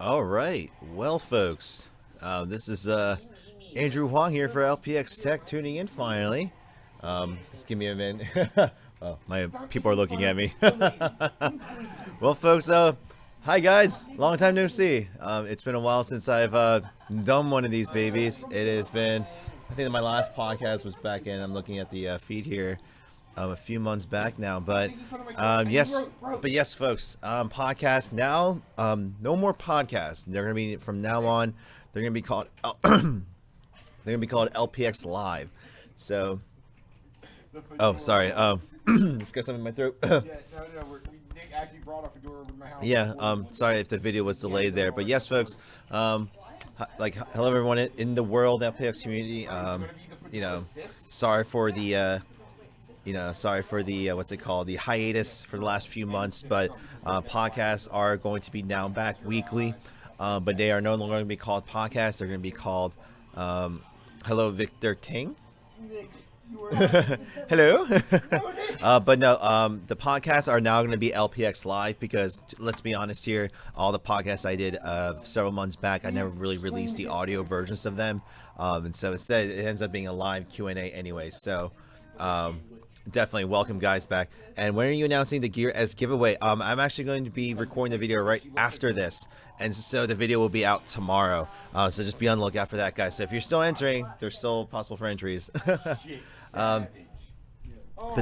All right, well, folks, this is Andrew Huang here for LPX Tech, tuning in finally. Just give me a minute. Oh, my people are looking at me. Well, folks, hi guys, long time no see. It's been a while since I've done one of these babies. It has been, I think my last podcast was back in. I'm looking at the feed here. A few months back now, but yes, folks, podcast now. No more podcasts. They're gonna be from now on. They're gonna be called LPX Live. So, oh, sorry. Just got something in my throat. Nick actually brought up a door over my house. Yeah. Sorry if the video was delayed there, but yes, folks. Hello everyone in the world LPX community. Sorry for the. Sorry for the what's it called, the hiatus for the last few months, but podcasts are going to be now back weekly, but they are no longer going to be called podcasts. They're going to be called Hello Victor King. Hello. But no, the podcasts are now going to be LPX Live because let's be honest here, all the podcasts I did several months back, I never really released the audio versions of them, and so instead it ends up being a live Q&A anyway. So definitely welcome guys back. And when are you announcing the Gear S giveaway? I'm actually going to be recording the video right after this, and so the video will be out tomorrow, so just be on the lookout for that, guys. So if you're still entering, there's still possible for entries. But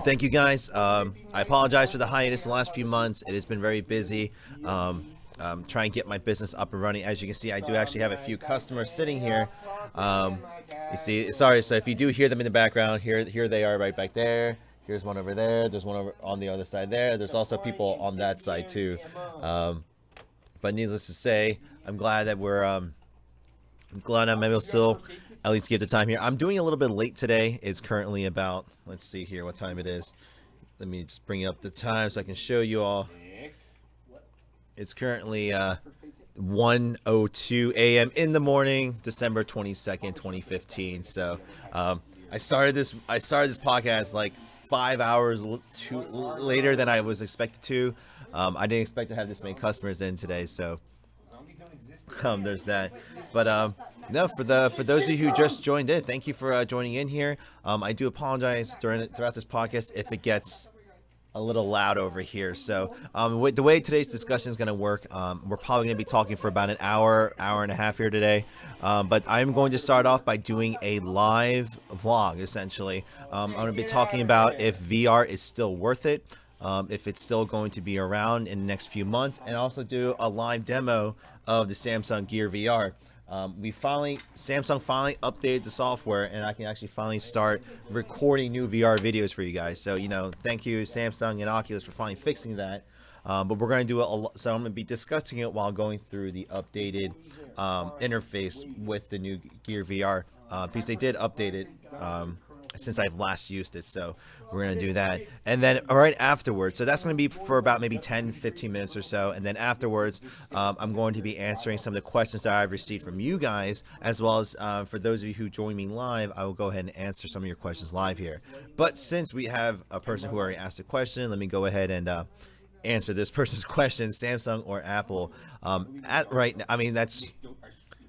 thank you guys. I apologize for the hiatus the last few months. It has been very busy, trying to get my business up and running. As you can see, I do actually have a few customers sitting here. You see, sorry, so if you do hear them in the background, here they are right back there. Here's one over there. There's one over on the other side there. There's also people on that side too. But needless to say, I'm glad that I'm able to still at least give the time here. I'm doing a little bit late today. It's currently about, let's see here what time it is. Let me just bring up the time so I can show you all. It's currently 1:02 a.m. in the morning, December 22nd, 2015. So I started this podcast like 5 hours later than I was expected to. I didn't expect to have this many customers in today, so there's that. But no, for those of you who just joined in, thank you for joining in here. I do apologize throughout this podcast if it gets a little loud over here. So the way today's discussion is going to work, we're probably going to be talking for about an hour and a half here today, but I'm going to start off by doing a live vlog. Essentially, I'm going to be talking about if VR is still worth it, if it's still going to be around in the next few months, and also do a live demo of the Samsung Gear VR. Samsung finally updated the software, and I can actually finally start recording new VR videos for you guys. So, thank you Samsung and Oculus for finally fixing that. But we're going to do so I'm going to be discussing it while going through the updated interface with the new Gear VR, because they did update it since I've last used it. So we're going to do that. And then right afterwards, so that's going to be for about maybe 10-15 minutes or so. And then afterwards, I'm going to be answering some of the questions that I've received from you guys, as well as for those of you who join me live, I will go ahead and answer some of your questions live here. But since we have a person who already asked a question, let me go ahead and answer this person's question: Samsung or Apple? That's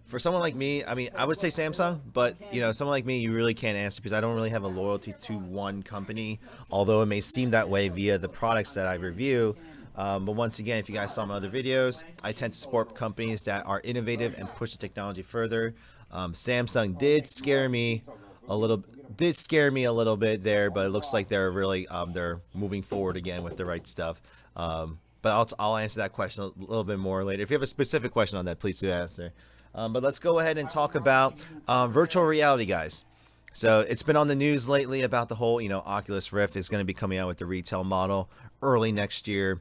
for someone like me. I would say Samsung, but someone like me, you really can't answer because I don't really have a loyalty to one company, although it may seem that way via the products that I review. But once again, if you guys saw my other videos, I tend to support companies that are innovative and push the technology further. Samsung did scare me a little bit there, but it looks like they're really they're moving forward again with the right stuff. But I'll answer that question a little bit more later. If you have a specific question on that, please do answer. But let's go ahead and talk about virtual reality, guys. So it's been on the news lately about the whole, Oculus Rift is going to be coming out with the retail model early next year.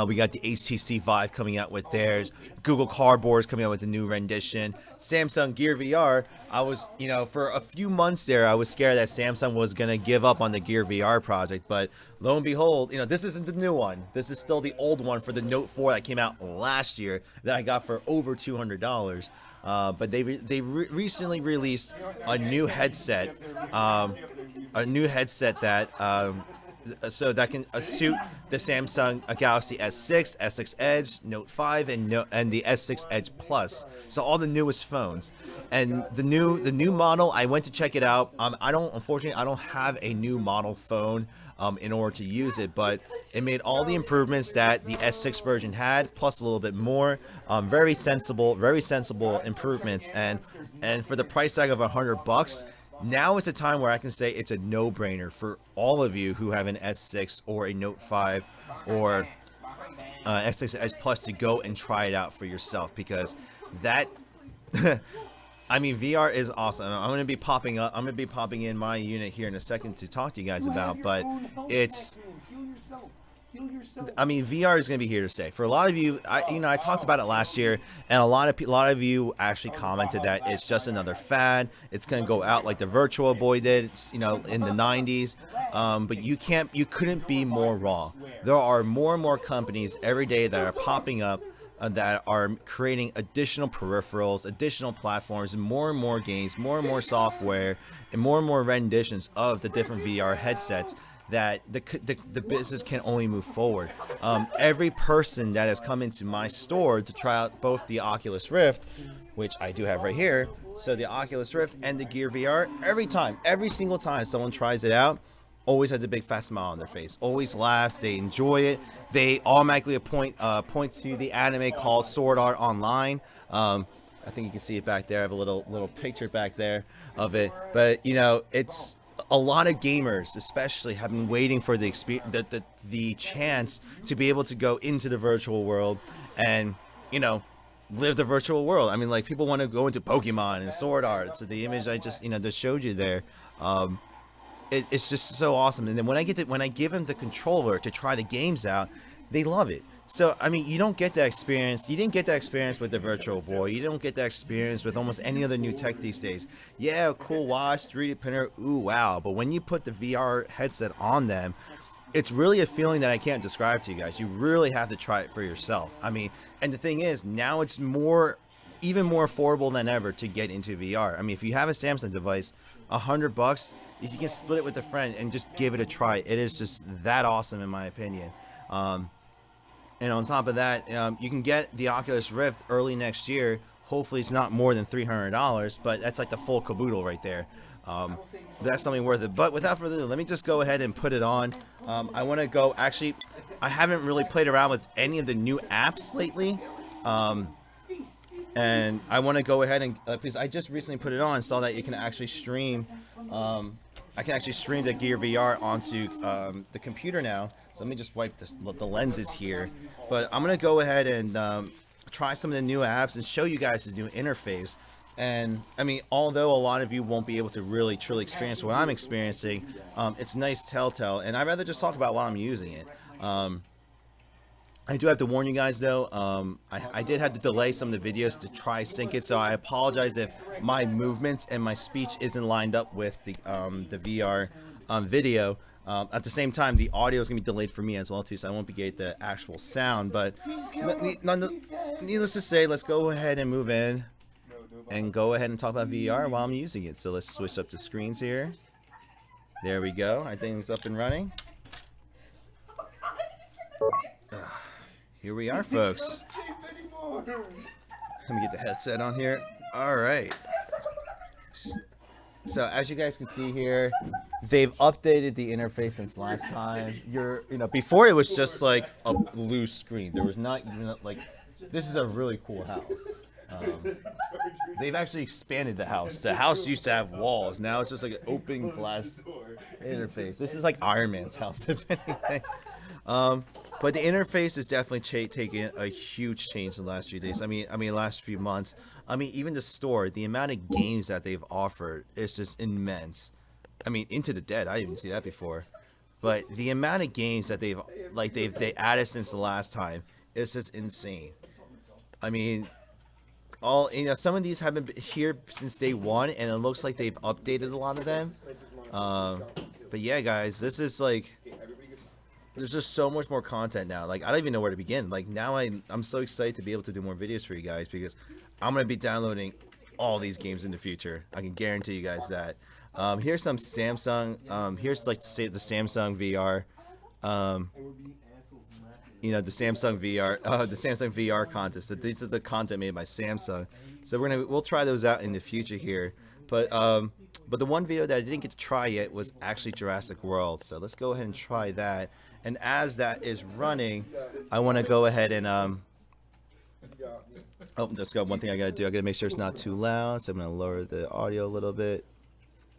We got the HTC Vive coming out with theirs. Google Cardboard is coming out with a new rendition. Samsung Gear VR. I was, for a few months there, I was scared that Samsung was going to give up on the Gear VR project. But lo and behold, this isn't the new one. This is still the old one for the Note 4 that came out last year that I got for over $200. But they recently released a new headset. A new headset that so that can suit the Samsung Galaxy S6, S6 Edge, Note 5, and the S6 Edge Plus. So all the newest phones, and the new model. I went to check it out. Unfortunately, I don't have a new model phone in order to use it, but it made all the improvements that the S6 version had, plus a little bit more. Very sensible improvements, and for the price tag of $100. Now is the time where I can say it's a no-brainer for all of you who have an S6 or a Note 5 or S6 Edge Plus to go and try it out for yourself, because that I mean, VR is awesome. I'm gonna be popping in my unit here in a second to talk to you guys about, but it's, I mean, VR is going to be here to stay. For a lot of you, I talked about it last year, and a lot of you actually commented that it's just another fad. It's going to go out like the Virtual Boy did, in the 90s. But you couldn't be more wrong. There are more and more companies every day that are popping up that are creating additional peripherals, additional platforms, and more games, more and more software, and more renditions of the different VR headsets, that the business can only move forward. Every person that has come into my store to try out both the Oculus Rift, which I do have right here, so the Oculus Rift and the Gear VR, every single time someone tries it out, always has a big fat smile on their face, always laughs, they enjoy it, they automatically point to the anime called Sword Art Online. I think you can see it back there. I have a little picture back there of it, but it's a lot of gamers especially have been waiting for the chance to be able to go into the virtual world and live the virtual world. I mean, like, people want to go into Pokemon and Sword Art. So the image I just just showed you there, it's just so awesome. And then when I give them the controller to try the games out, they love it. So, I mean, you don't get that experience. You didn't get that experience with the Virtual Boy. You don't get that experience with almost any other new tech these days. Yeah, cool watch, 3D printer, ooh, wow. But when you put the VR headset on them, it's really a feeling that I can't describe to you guys. You really have to try it for yourself. I mean, and the thing is, now it's even more affordable than ever to get into VR. I mean, if you have a Samsung device, $100, if you can split it with a friend and just give it a try, it is just that awesome in my opinion. And on top of that, you can get the Oculus Rift early next year. Hopefully it's not more than $300, but that's like the full caboodle right there. That's something worth it. But without further ado, let me just go ahead and put it on. I want to go, actually, I haven't really played around with any of the new apps lately. And I want to go ahead and, because I just recently put it on, saw that you can actually stream, I can actually stream the Gear VR onto the computer now. So let me just wipe the lenses here. But I'm going to go ahead and try some of the new apps and show you guys the new interface. And I mean, although a lot of you won't be able to really truly experience what I'm experiencing, it's nice telltale. And I'd rather just talk about while I'm using it. I do have to warn you guys though, I did have to delay some of the videos to try sync it, so I apologize if my movements and my speech isn't lined up with the VR video. At the same time, the audio is going to be delayed for me as well too, so I won't be getting the actual sound, but needless to say, let's go ahead and move in and go ahead and talk about VR while I'm using it. So let's switch up the screens here. There we go. I think it's up and running. Here we are, folks. Let me get the headset on here. All right. So as you guys can see here, they've updated the interface since last time. Before it was just like a loose screen. There was not even like, this is a really cool house. They've actually expanded the house. The house used to have walls. Now it's just like an open glass interface. This is like Iron Man's house, if anything. But the interface is definitely taking a huge change in the last few days. I mean, last few months. I mean, even the store, the amount of games that they've offered is just immense. I mean, Into the Dead, I didn't even see that before. But the amount of games that they added since the last time is just insane. I mean, some of these haven't been here since day one, and it looks like they've updated a lot of them. But yeah, guys, this is like, there's just so much more content now. Like, I don't even know where to begin. Like, now I'm so excited to be able to do more videos for you guys, because I'm going to be downloading all these games in the future. I can guarantee you guys that. Here's some Samsung. Here's like the Samsung VR. The Samsung VR, the Samsung VR contest. So these are the content made by Samsung. So we'll try those out in the future here. But the one video that I didn't get to try yet was actually Jurassic World. So let's go ahead and try that. And as that is running, I want to go ahead and let's go. One thing I gotta do, I gotta make sure it's not too loud. So I'm gonna lower the audio a little bit.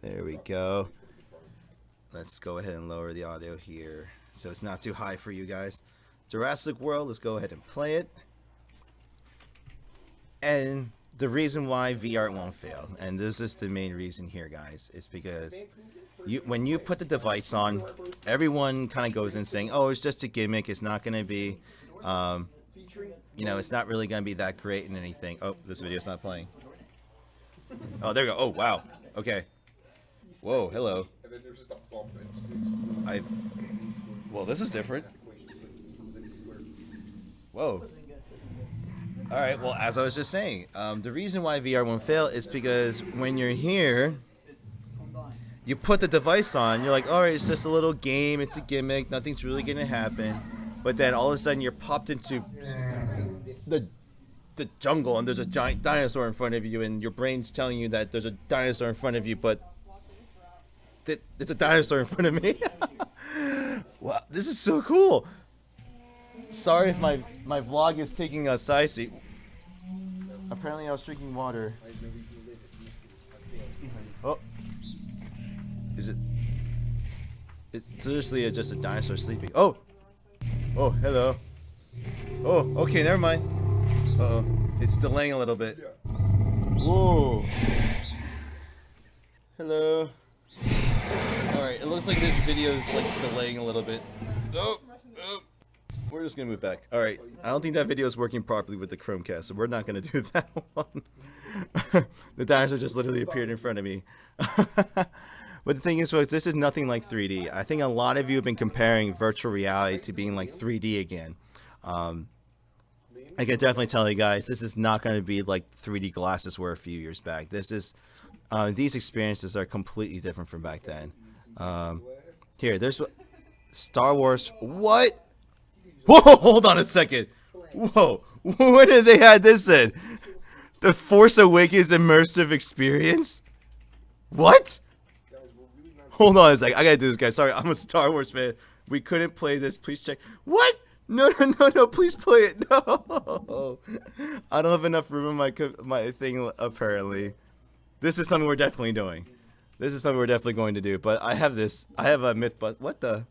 There we go. Let's go ahead and lower the audio here so it's not too high for you guys. Jurassic World, let's go ahead and play it. And the reason why VR won't fail, and this is the main reason here, guys, is because when you put the device on, everyone kind of goes in saying, oh, it's just a gimmick, it's not going to be, it's not really going to be that great and anything. Oh, this video's not playing. Oh, there we go. Oh, wow. Okay. Whoa, hello. Well, this is different. Whoa. All right, well, as I was just saying, the reason why VR won't fail is because when you're here, you put the device on, you're like, all right, it's just a little game, it's a gimmick, nothing's really going to happen. But then all of a sudden you're popped into the jungle and there's a giant dinosaur in front of you and your brain's telling you that there's a dinosaur in front of you, but it's a dinosaur in front of me. Wow, this is so cool. Sorry if my vlog is taking a side seat. Apparently I was drinking water. Oh. Is it? It's seriously just a dinosaur sleeping. Oh! Oh, hello. Oh, okay, never mind. Uh-oh. It's delaying a little bit. Whoa. Hello. Alright, it looks like this video is like delaying a little bit. Oh! We're just gonna move back. All right, I don't think that video is working properly with the Chromecast, so we're not gonna do that one. The dinosaur just literally appeared in front of me. But the thing is, folks, this is nothing like 3D. I think a lot of you have been comparing virtual reality to being like 3D again. I can definitely tell you guys, this is not going to be like 3D glasses were a few years back. These experiences are completely different from back then. Here, there's Star Wars. What? Whoa, hold on a second. Whoa, when did they have this in? The Force Awakens immersive experience? What? Hold on a second. I gotta do this, guys. Sorry, I'm a Star Wars fan. We couldn't play this. Please check. What? No. Please play it. No. I don't have enough room in my thing, apparently. This is something we're definitely doing. This is something we're definitely going to do. But I have this. I have a myth, but what the?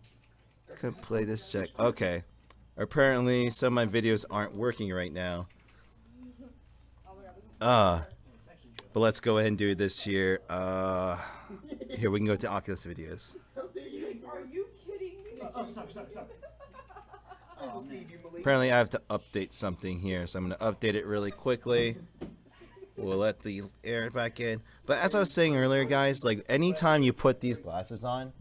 Couldn't play this check. Okay. Apparently, some of my videos aren't working right now. But let's go ahead and do this here. Here, we can go to Oculus videos. Are you kidding me? Stop. Apparently, I have to update something here, so I'm going to update it really quickly. We'll let the air back in. But as I was saying earlier, guys, like anytime you put these glasses on,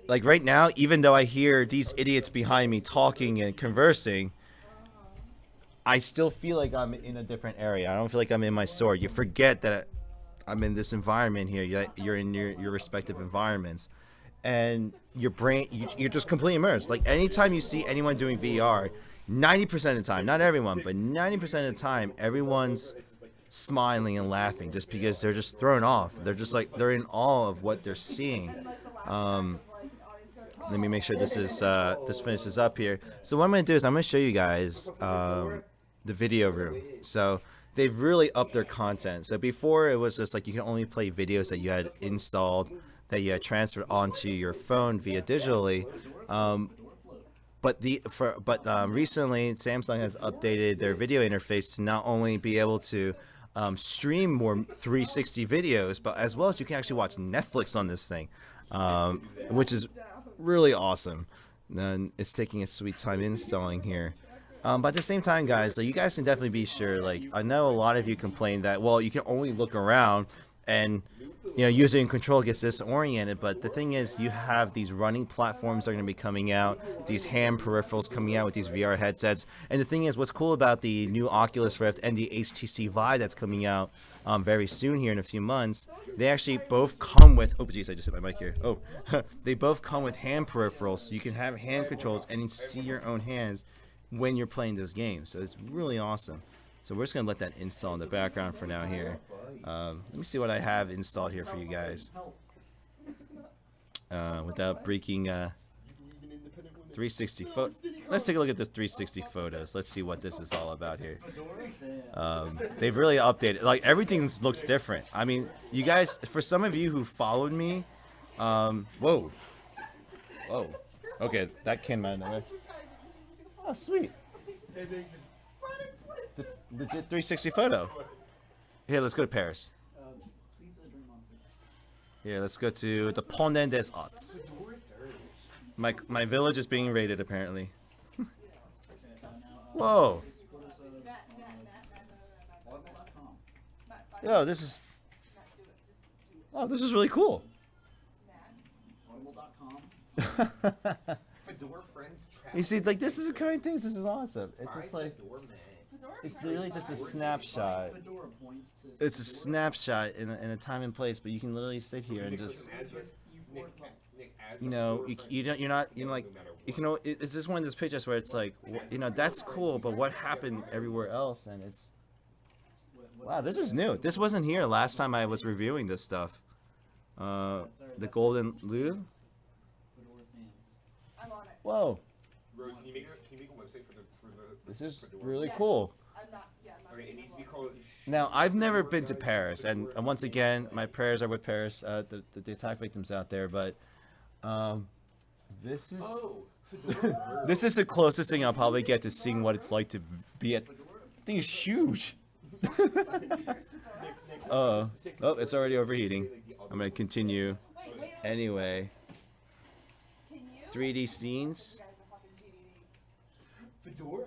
like right now, even though I hear these idiots behind me talking and conversing, I still feel like I'm in a different area. I don't feel like I'm in my store. You forget that I'm in this environment here. You're in your respective environments. And your brain, you're just completely immersed. Like anytime you see anyone doing VR, 90% of the time, not everyone, but 90% of the time, everyone's smiling and laughing just because they're just thrown off. They're just like, they're in awe of what they're seeing. Let me make sure this finishes up here. So what I'm going to do is I'm going to show you guys the video room. So they've really upped their content. So before it was just like you can only play videos that you had installed, that you had transferred onto your phone via digitally. But recently Samsung has updated their video interface to not only be able to stream more 360 videos, but as well as you can actually watch Netflix on this thing, which is really awesome. And it's taking a sweet time installing here. But at the same time, guys, like, you guys can definitely be sure, like, I know a lot of you complain that, well, you can only look around and using and control gets disoriented. But the thing is, you have these running platforms that are going to be coming out, these hand peripherals coming out with these VR headsets. And the thing is, what's cool about the new Oculus Rift and the HTC Vive that's coming out very soon here in a few months, they actually both come with, oh geez, I just hit my mic here. Oh, they both come with hand peripherals, so you can have hand controls and see your own hands when you're playing this game. So it's really awesome. So we're just going to let that install in the background for now here. Let me see what I have installed here for you guys. Without breaking 360 let's take a look at the 360 photos. Let's see what this is all about here. They've really updated. Like, everything looks different. I mean, you guys, for some of you who followed me, whoa. Okay, that came out of the way. Oh, sweet. The legit 360 photo. Here, let's go to Paris. Yeah, let's go to the Pont des Arts. My village is being raided, apparently. Whoa. Yo, this is... Oh, this is really cool. You see, like, this is the kind of things. This is awesome. It's just like... It's literally just a snapshot. It's a snapshot in a time and place, but you can literally sit here and just, you're not like, it's just one of those pictures where it's like, that's cool, but what happened everywhere else? And it's, wow, this is new. This wasn't here last time I was reviewing this stuff. The Golden Louvre. Whoa. Rose, can you make a website for the This is really cool. Okay, it needs to be called. Now, I've never been to Paris, and once again, my prayers are with Paris, the attack victims out there. But this is this is the closest thing I'll probably get to seeing what it's like to be at. The thing is huge. Oh, it's already overheating. I'm gonna continue. Anyway, 3D scenes. Fedora?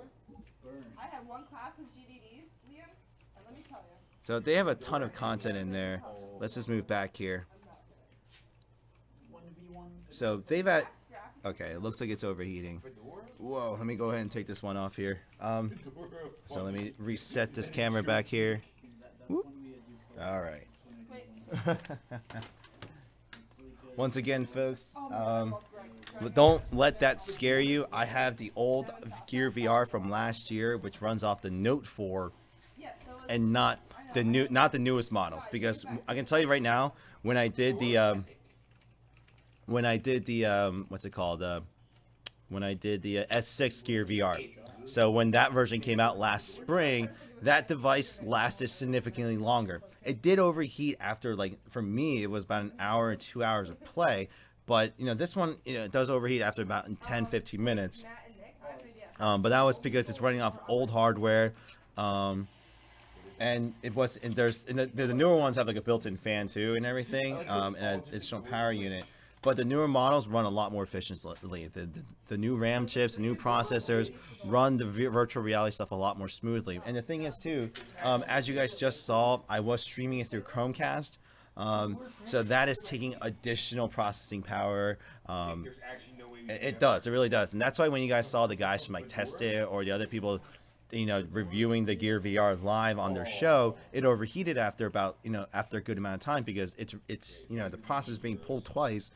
I have one class of GDDs, Liam, and let me tell you. So they have a ton of content in there. Let's just move back here. So they've had... Okay, it looks like it's overheating. Whoa, let me go ahead and take this one off here. So let me reset this camera back here. Whoop. All right. Once again, folks, don't let that scare you. I have the old Gear VR from last year, which runs off the Note 4, and not the newest models. Because I can tell you right now, when I did the what's it called? When I did the S6 Gear VR. So when that version came out last spring, that device lasted significantly longer. It did overheat after, like, for me, it was about an hour or 2 hours of play. But, this one, it does overheat after about 10, 15 minutes. But that was because it's running off old hardware. And the newer ones have, like, a built-in fan, too, and everything. And an additional power unit. But the newer models run a lot more efficiently. The new RAM chips, the new processors run the virtual reality stuff a lot more smoothly. And the thing is, too, as you guys just saw, I was streaming it through Chromecast. So that is taking additional processing power. It does. It really does. And that's why when you guys saw the guys from, like, Test It or the other people, reviewing the Gear VR live on their show, it overheated after about, after a good amount of time because it's the process is being pulled twice.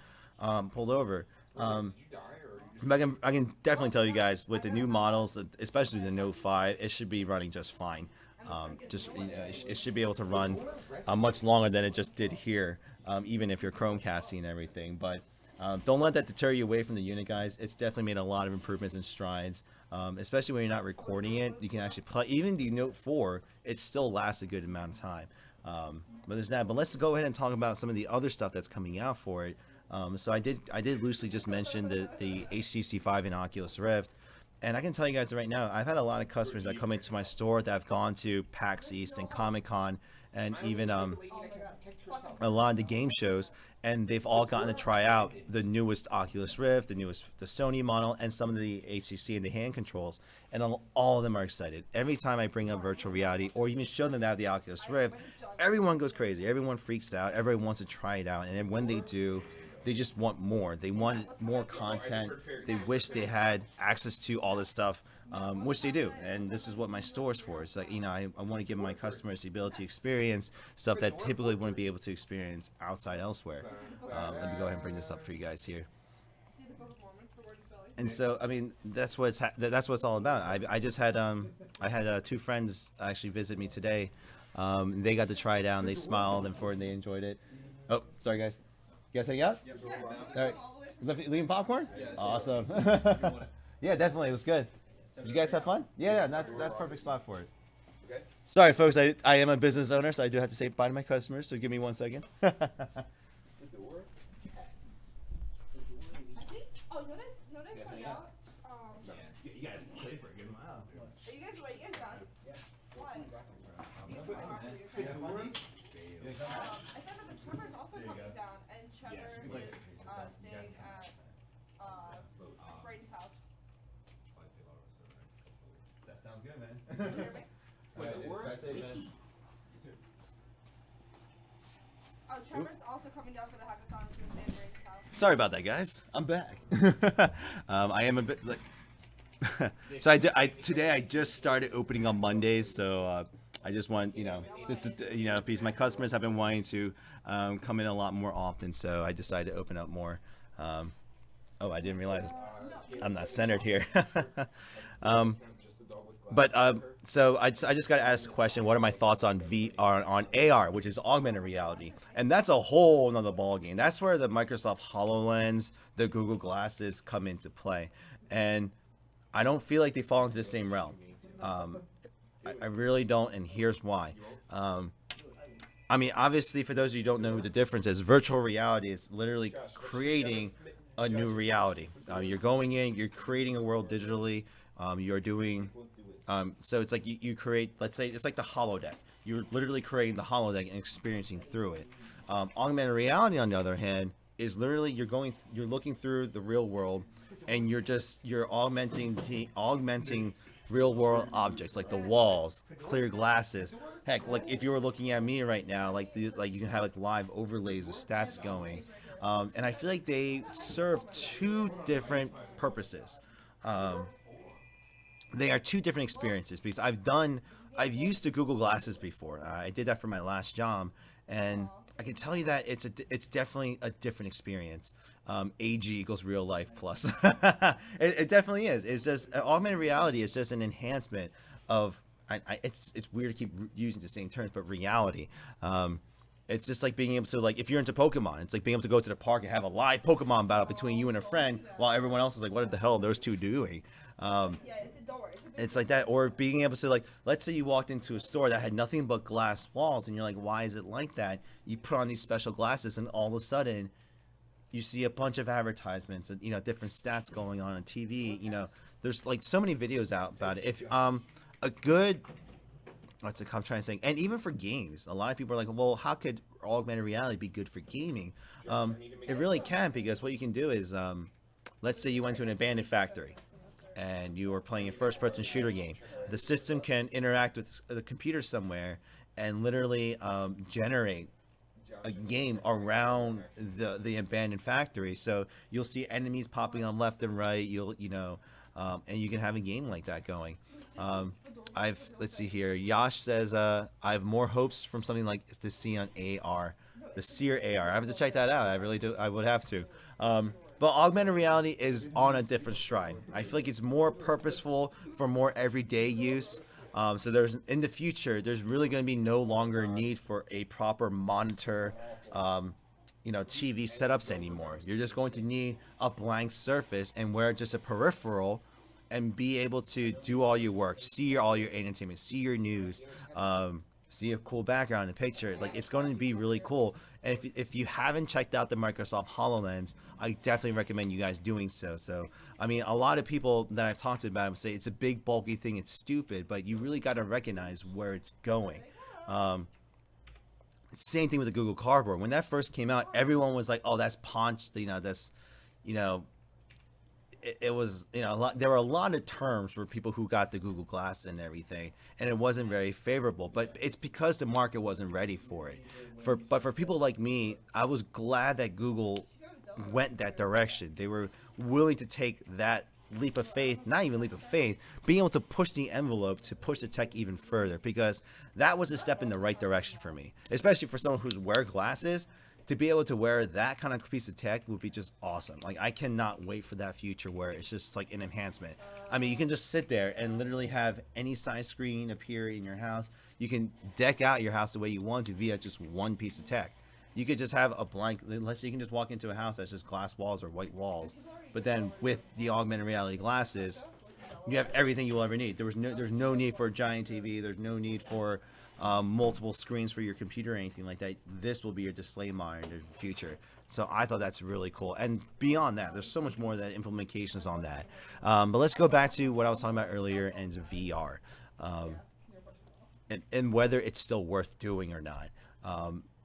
Pulled over. But I can definitely tell you guys with the new models, especially the Note 5, it should be running just fine. It should be able to run much longer than it just did here, even if you're Chromecasting and everything. But don't let that deter you away from the unit, guys. It's definitely made a lot of improvements and strides, especially when you're not recording it. You can actually play. Even the Note 4, it still lasts a good amount of time. But there's that. But let's go ahead and talk about some of the other stuff that's coming out for it. So I did loosely just mention the HTC Vive and Oculus Rift, and I can tell you guys right now, I've had a lot of customers that come into my store that have gone to PAX East and Comic-Con, and even a lot of the game shows, and they've all gotten to try out the newest Oculus Rift, the Sony model, and some of the HTC and the hand controls, and all of them are excited. Every time I bring up virtual reality or even show them that the Oculus Rift, everyone goes crazy. Everyone freaks out. Everyone wants to try it out, and then when they do, they just want more. They want more content. They wish they had access to all this stuff, which they do. And this is what my store's for. It's like, you know, I want to give my customers the ability to experience stuff that typically wouldn't be able to experience outside elsewhere. Let me go ahead and bring this up for you guys here. And so, I mean, that's what it's all about. I just had I had 2 friends actually visit me today. They got to try it out, and they smiled and for it, and they enjoyed it. Oh, sorry guys. You guys heading out? All right. Leaving popcorn? Awesome. Yeah, definitely. It was good. Did you guys have fun? Yeah, that's perfect spot for it. Okay. Sorry, folks. I am a business owner, so I do have to say bye to my customers. So give me 1 second. I think. Oh, no, they put out. You guys pay for it. Give them out. Are you guys done? Yeah. Why? I thought that the Trevor's also coming down, and Trevor is staying at Brayden's house. That sounds good, man. Can you hear me? Drive safe, man. Oh, Trevor's also coming down for the hackathon. He's gonna stay at Brayden's house. Sorry about that, guys. I'm back. I am a bit like. So today I just started opening on Mondays, so I just want because my customers have been wanting to come in a lot more often, so I decided to open up more. Oh, I didn't realize I'm not centered here. So I just got to ask the question: what are my thoughts on on AR, which is augmented reality? And that's a whole nother ballgame. That's where the Microsoft HoloLens, the Google Glasses come into play, and I don't feel like they fall into the same realm. I really don't, and here's why. I mean, obviously, for those of you who don't know what the difference is, virtual reality is literally creating a new reality. You're going in, you're creating a world digitally. You're doing, so it's like you create, let's say, it's like the holodeck. You're literally creating the holodeck and experiencing through it. Augmented reality, on the other hand, is literally you're looking through the real world, and you're augmenting real world objects like the walls, clear glasses. Heck, like if you were looking at me right now, like you can have like live overlays of stats going, and I feel like they serve 2 different purposes. They are 2 different experiences because I've used the Google Glasses before. I did that for my last job, and I can tell you that it's definitely a different experience. AG equals real life plus. It definitely is. It's just augmented reality is just an enhancement of. It's weird to keep using the same terms, but reality. It's just like being able to, like, if you're into Pokemon, it's like being able to go to the park and have a live Pokemon battle between you and a friend, while everyone else is like, what the hell are those 2 doing? It's like that. Or being able to, like, let's say you walked into a store that had nothing but glass walls, and you're like, why is it like that? You put on these special glasses, and all of a sudden you see a bunch of advertisements and, different stats going on TV. There's like so many videos out about it. If a good, I'm trying to think, and even for games, a lot of people are like, well, how could augmented reality be good for gaming? It really can, because what you can do is, let's say you went to an abandoned factory and you were playing a first-person shooter game. The system can interact with the computer somewhere and literally generate a game around the abandoned factory. So you'll see enemies popping on left and right. And you can have a game like that going. Let's see here. Yash says I have more hopes from something like to see on AR, the Seer AR. I have to check that out. I really do. I would have to. But augmented reality is on a different stride. I feel like it's more purposeful for more everyday use. So in the future, there's really going to be no longer need for a proper monitor, TV setups anymore. You're just going to need a blank surface and wear just a peripheral and be able to do all your work, see all your entertainment, see your news, see a cool background and picture. Like, it's going to be really cool. And if you haven't checked out the Microsoft HoloLens, I definitely recommend you guys doing so. So, I mean, a lot of people that I've talked about would say it's a big, bulky thing, it's stupid, but you really got to recognize where it's going. Same thing with the Google Cardboard. When that first came out, everyone was like, "Oh, that's paunch." That's, you know, it was, there were a lot of terms for people who got the Google Glass and everything, and it wasn't very favorable. But it's because the market wasn't ready for it. But for people like me, I was glad that Google went that direction. They were willing to take that leap of faith, not even leap of faith, being able to push the envelope, to push the tech even further, because that was a step in the right direction for me, especially for someone who's wear glasses. To be able to wear that kind of piece of tech would be just awesome. Like, I cannot wait for that future where it's just like an enhancement. I mean, you can just sit there and literally have any size screen appear in your house. You can deck out your house the way you want to via just one piece of tech. You could just have a blank, unless you can just walk into a house that's just glass walls or white walls. But then with the augmented reality glasses, you have everything you will ever need. There's no need for a giant TV. There's no need for multiple screens for your computer or anything like that. This will be your display monitor in the future. So I thought that's really cool. And beyond that, there's so much more that implementations on that. But let's go back to what I was talking about earlier, and VR, and whether it's still worth doing or not.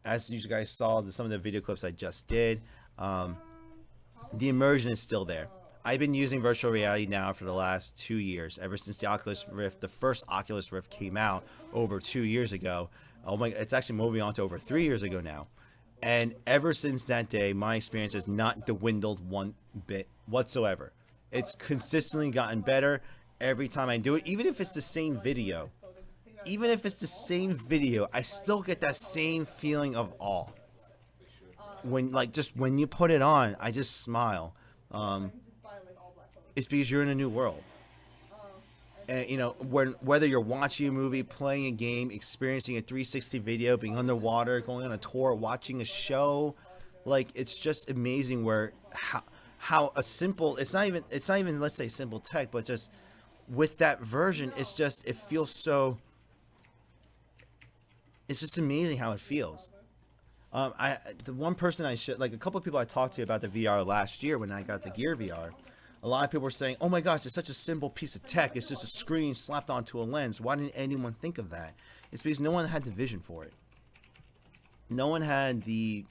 As you guys saw, some of the video clips I just did, the immersion is still there. I've been using virtual reality now for the last 2 years, ever since the Oculus Rift, the first Oculus Rift came out over 2 years ago. Oh my, it's actually moving on to over 3 years ago now. And ever since that day, my experience has not dwindled one bit whatsoever. It's consistently gotten better every time I do it, even if it's the same video. Even if it's the same video, I still get that same feeling of awe. When you put it on, I just smile. It's because you're in a new world. And whether you're watching a movie, playing a game, experiencing a 360 video, being underwater, going on a tour, watching a show, like, it's just amazing how a simple, it's not even let's say simple tech, but just with that version, it feels so. It's just amazing how it feels. The one person a couple of people I talked to about the VR last year when I got the Gear VR, a lot of people were saying, "Oh my gosh, it's such a simple piece of tech. It's just a screen slapped onto a lens. Why didn't anyone think of that?" It's because no one had the vision for it. No one had the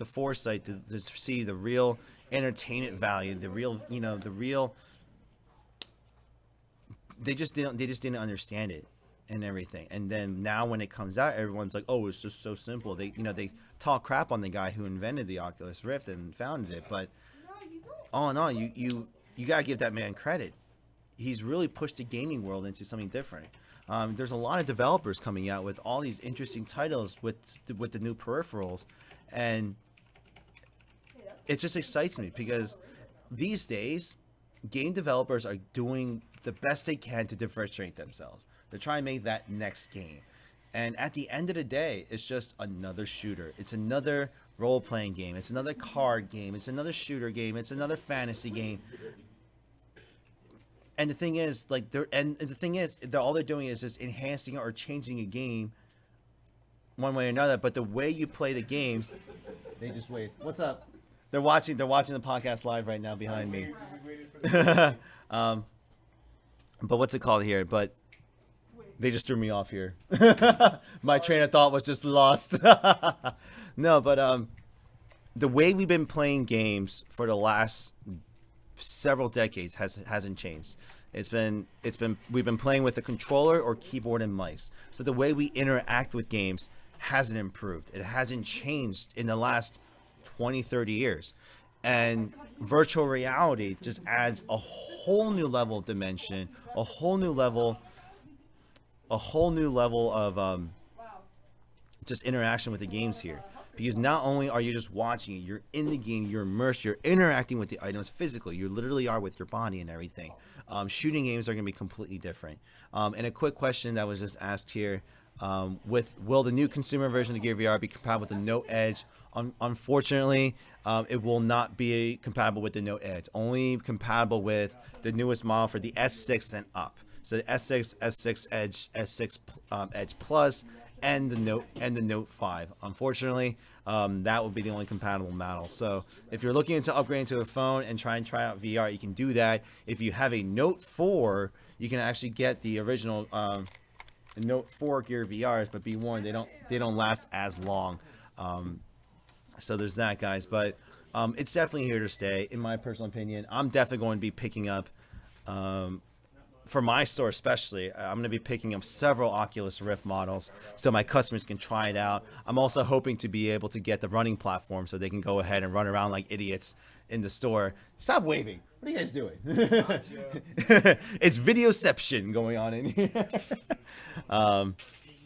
foresight to see the real entertainment value, the real. They just didn't understand it and everything. And then now when it comes out, everyone's like, "Oh, it's just so simple." They talk crap on the guy who invented the Oculus Rift and founded it, but all in all, you gotta give that man credit. He's really pushed the gaming world into something different. There's a lot of developers coming out with all these interesting titles with the new peripherals, and it just excites me because these days, game developers are doing the best they can to differentiate themselves. They're trying to make that next game. And at the end of the day, it's just another shooter. It's another role-playing game. It's another card game. It's another shooter game. It's another fantasy game. And the thing is, all they're doing is just enhancing or changing a game one way or another. But the way you play the games, they just wave. What's up? They're watching the podcast live right now behind me. But what's it called here? But they just threw me off here. My train of thought was just lost. No, but the way we've been playing games for the last several decades hasn't changed. We've been playing with a controller or keyboard and mice. So the way we interact with games hasn't improved. It hasn't changed in the last 20, 30 years. And virtual reality just adds a whole new level of dimension, a whole new level of just interaction with the games here. Because not only are you just watching it, you're in the game, you're immersed, you're interacting with the items physically. You literally are with your body and everything. Shooting games are going to be completely different. And a quick question that was just asked here, will the new consumer version of Gear VR be compatible with the Note Edge? Unfortunately, it will not be compatible with the Note Edge. Only compatible with the newest model for the S6 and up. So the S6, S6 Edge, S6 Edge Plus, and the Note 5. Unfortunately, that will be the only compatible model. So if you're looking into upgrading to a phone and try out VR, you can do that. If you have a Note 4, you can actually get the original Note 4 Gear VRs, but be warned, they don't last as long. So there's that, guys. But it's definitely here to stay, in my personal opinion. I'm definitely going to be picking up, for my store especially, I'm going to be picking up several Oculus Rift models so my customers can try it out. I'm also hoping to be able to get the running platform so they can go ahead and run around like idiots in the store. Stop waving. What are you guys doing? It's videoception going on in here.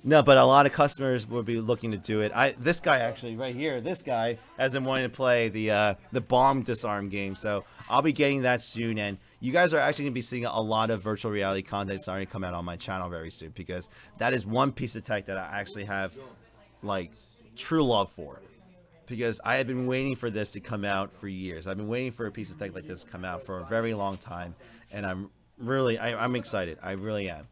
No, but a lot of customers will be looking to do it. This guy actually right here, this guy has been wanting to play the bomb disarm game, so I'll be getting that soon. And you guys are actually gonna be seeing a lot of virtual reality content starting to come out on my channel very soon, because that is one piece of tech that I actually have like true love for. Because I have been waiting for this to come out for years. I've been waiting for a piece of tech like this to come out for a very long time, and I'm excited. I really am.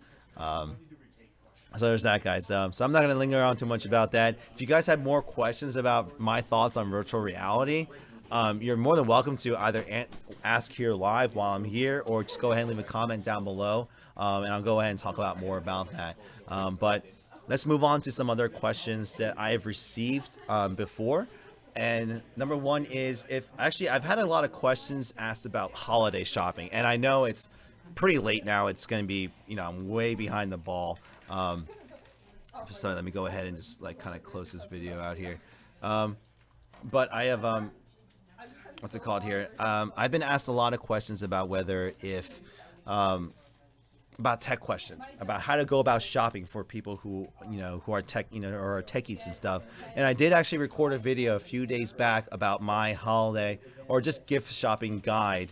So there's that, guys. So I'm not going to linger on too much about that. If you guys have more questions about my thoughts on virtual reality, you're more than welcome to either ask here live while I'm here, or just go ahead and leave a comment down below, and I'll go ahead and talk about more about that. But let's move on to some other questions that I have received before. And number one is, I've had a lot of questions asked about holiday shopping, and I know it's pretty late now. It's going to be, I'm way behind the ball. So let me go ahead and just like kind of close this video out here. But I have, what's it called here? I've been asked a lot of questions about about tech questions, about how to go about shopping for people who are tech, or are techies and stuff. And I did actually record a video a few days back about my holiday or just gift shopping guide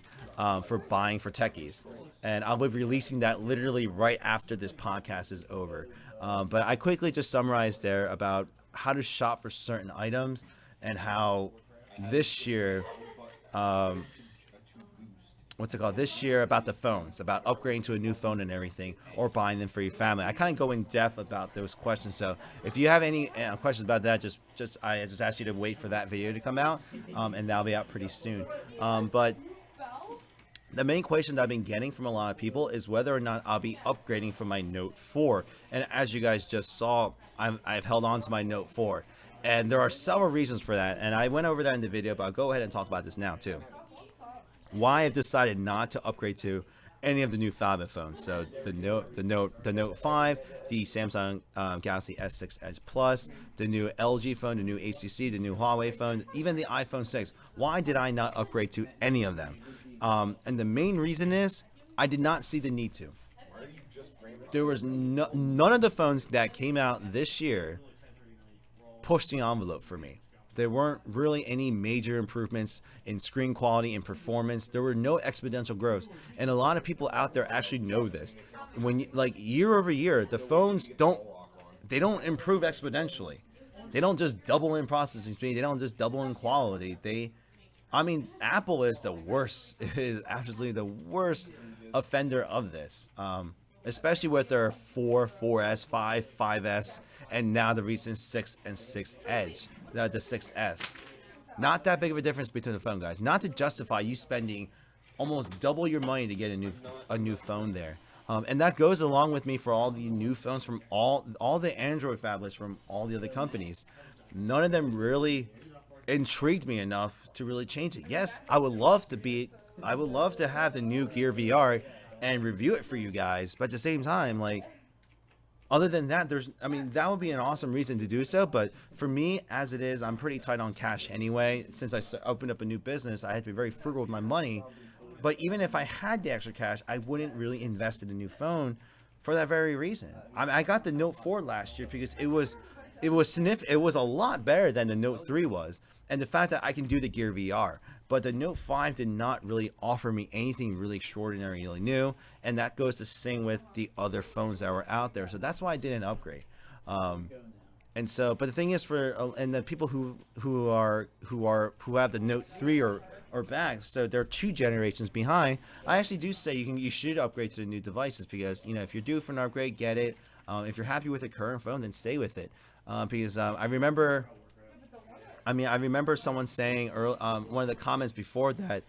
for buying for techies. And I'll be releasing that literally right after this podcast is over. But I quickly just summarized there about how to shop for certain items, and how this year, this year about the phones, about upgrading to a new phone and everything, or buying them for your family. I kind of go in depth about those questions. So if you have any questions about that, I just ask you to wait for that video to come out, and that'll be out pretty soon. But the main question that I've been getting from a lot of people is whether or not I'll be upgrading from my Note 4. And as you guys just saw, I've held on to my Note 4. And there are several reasons for that. And I went over that in the video, but I'll go ahead and talk about this now too. Why I've decided not to upgrade to any of the new flagship phones. So the Note 5, the Samsung Galaxy S6 Edge Plus, the new LG phone, the new HTC, the new Huawei phone, even the iPhone 6. Why did I not upgrade to any of them? And the main reason is I did not see the need to. There was none of the phones that came out this year pushed the envelope for me. There weren't really any major improvements in screen quality and performance. There were no exponential growths, and a lot of people out there actually know this. When year over year, the phones don't improve exponentially. They don't just double in processing speed. They don't just double in quality. Apple is the worst. It is absolutely the worst offender of this, especially with their 4, 4S, 5, 5S, and now the recent 6 and 6 Edge, the 6S. Not that big of a difference between the phone, guys. Not to justify you spending almost double your money to get a new phone there. And that goes along with me for all the new phones from all the Android phablets from all the other companies. None of them really intrigued me enough to really change it. Yes, I would love to have the new Gear VR and review it for you guys, but at the same time, other than that, that would be an awesome reason to do so. But for me, as it is, I'm pretty tight on cash anyway. Since I opened up a new business, I had to be very frugal with my money. But even if I had the extra cash, I wouldn't really invest in a new phone for that very reason. I got the Note 4 last year because it was a lot better than the Note 3 was. And the fact that I can do the Gear VR. But the Note 5 did not really offer me anything really extraordinarily new. And that goes to sing with the other phones that were out there. So that's why I didn't upgrade. But the thing is, and the people who have the Note 3 or back, so they're 2 generations behind, I actually do say you should upgrade to the new devices, because if you're due for an upgrade, get it. If you're happy with the current phone, then stay with it. Because I remember someone saying one of the comments before that,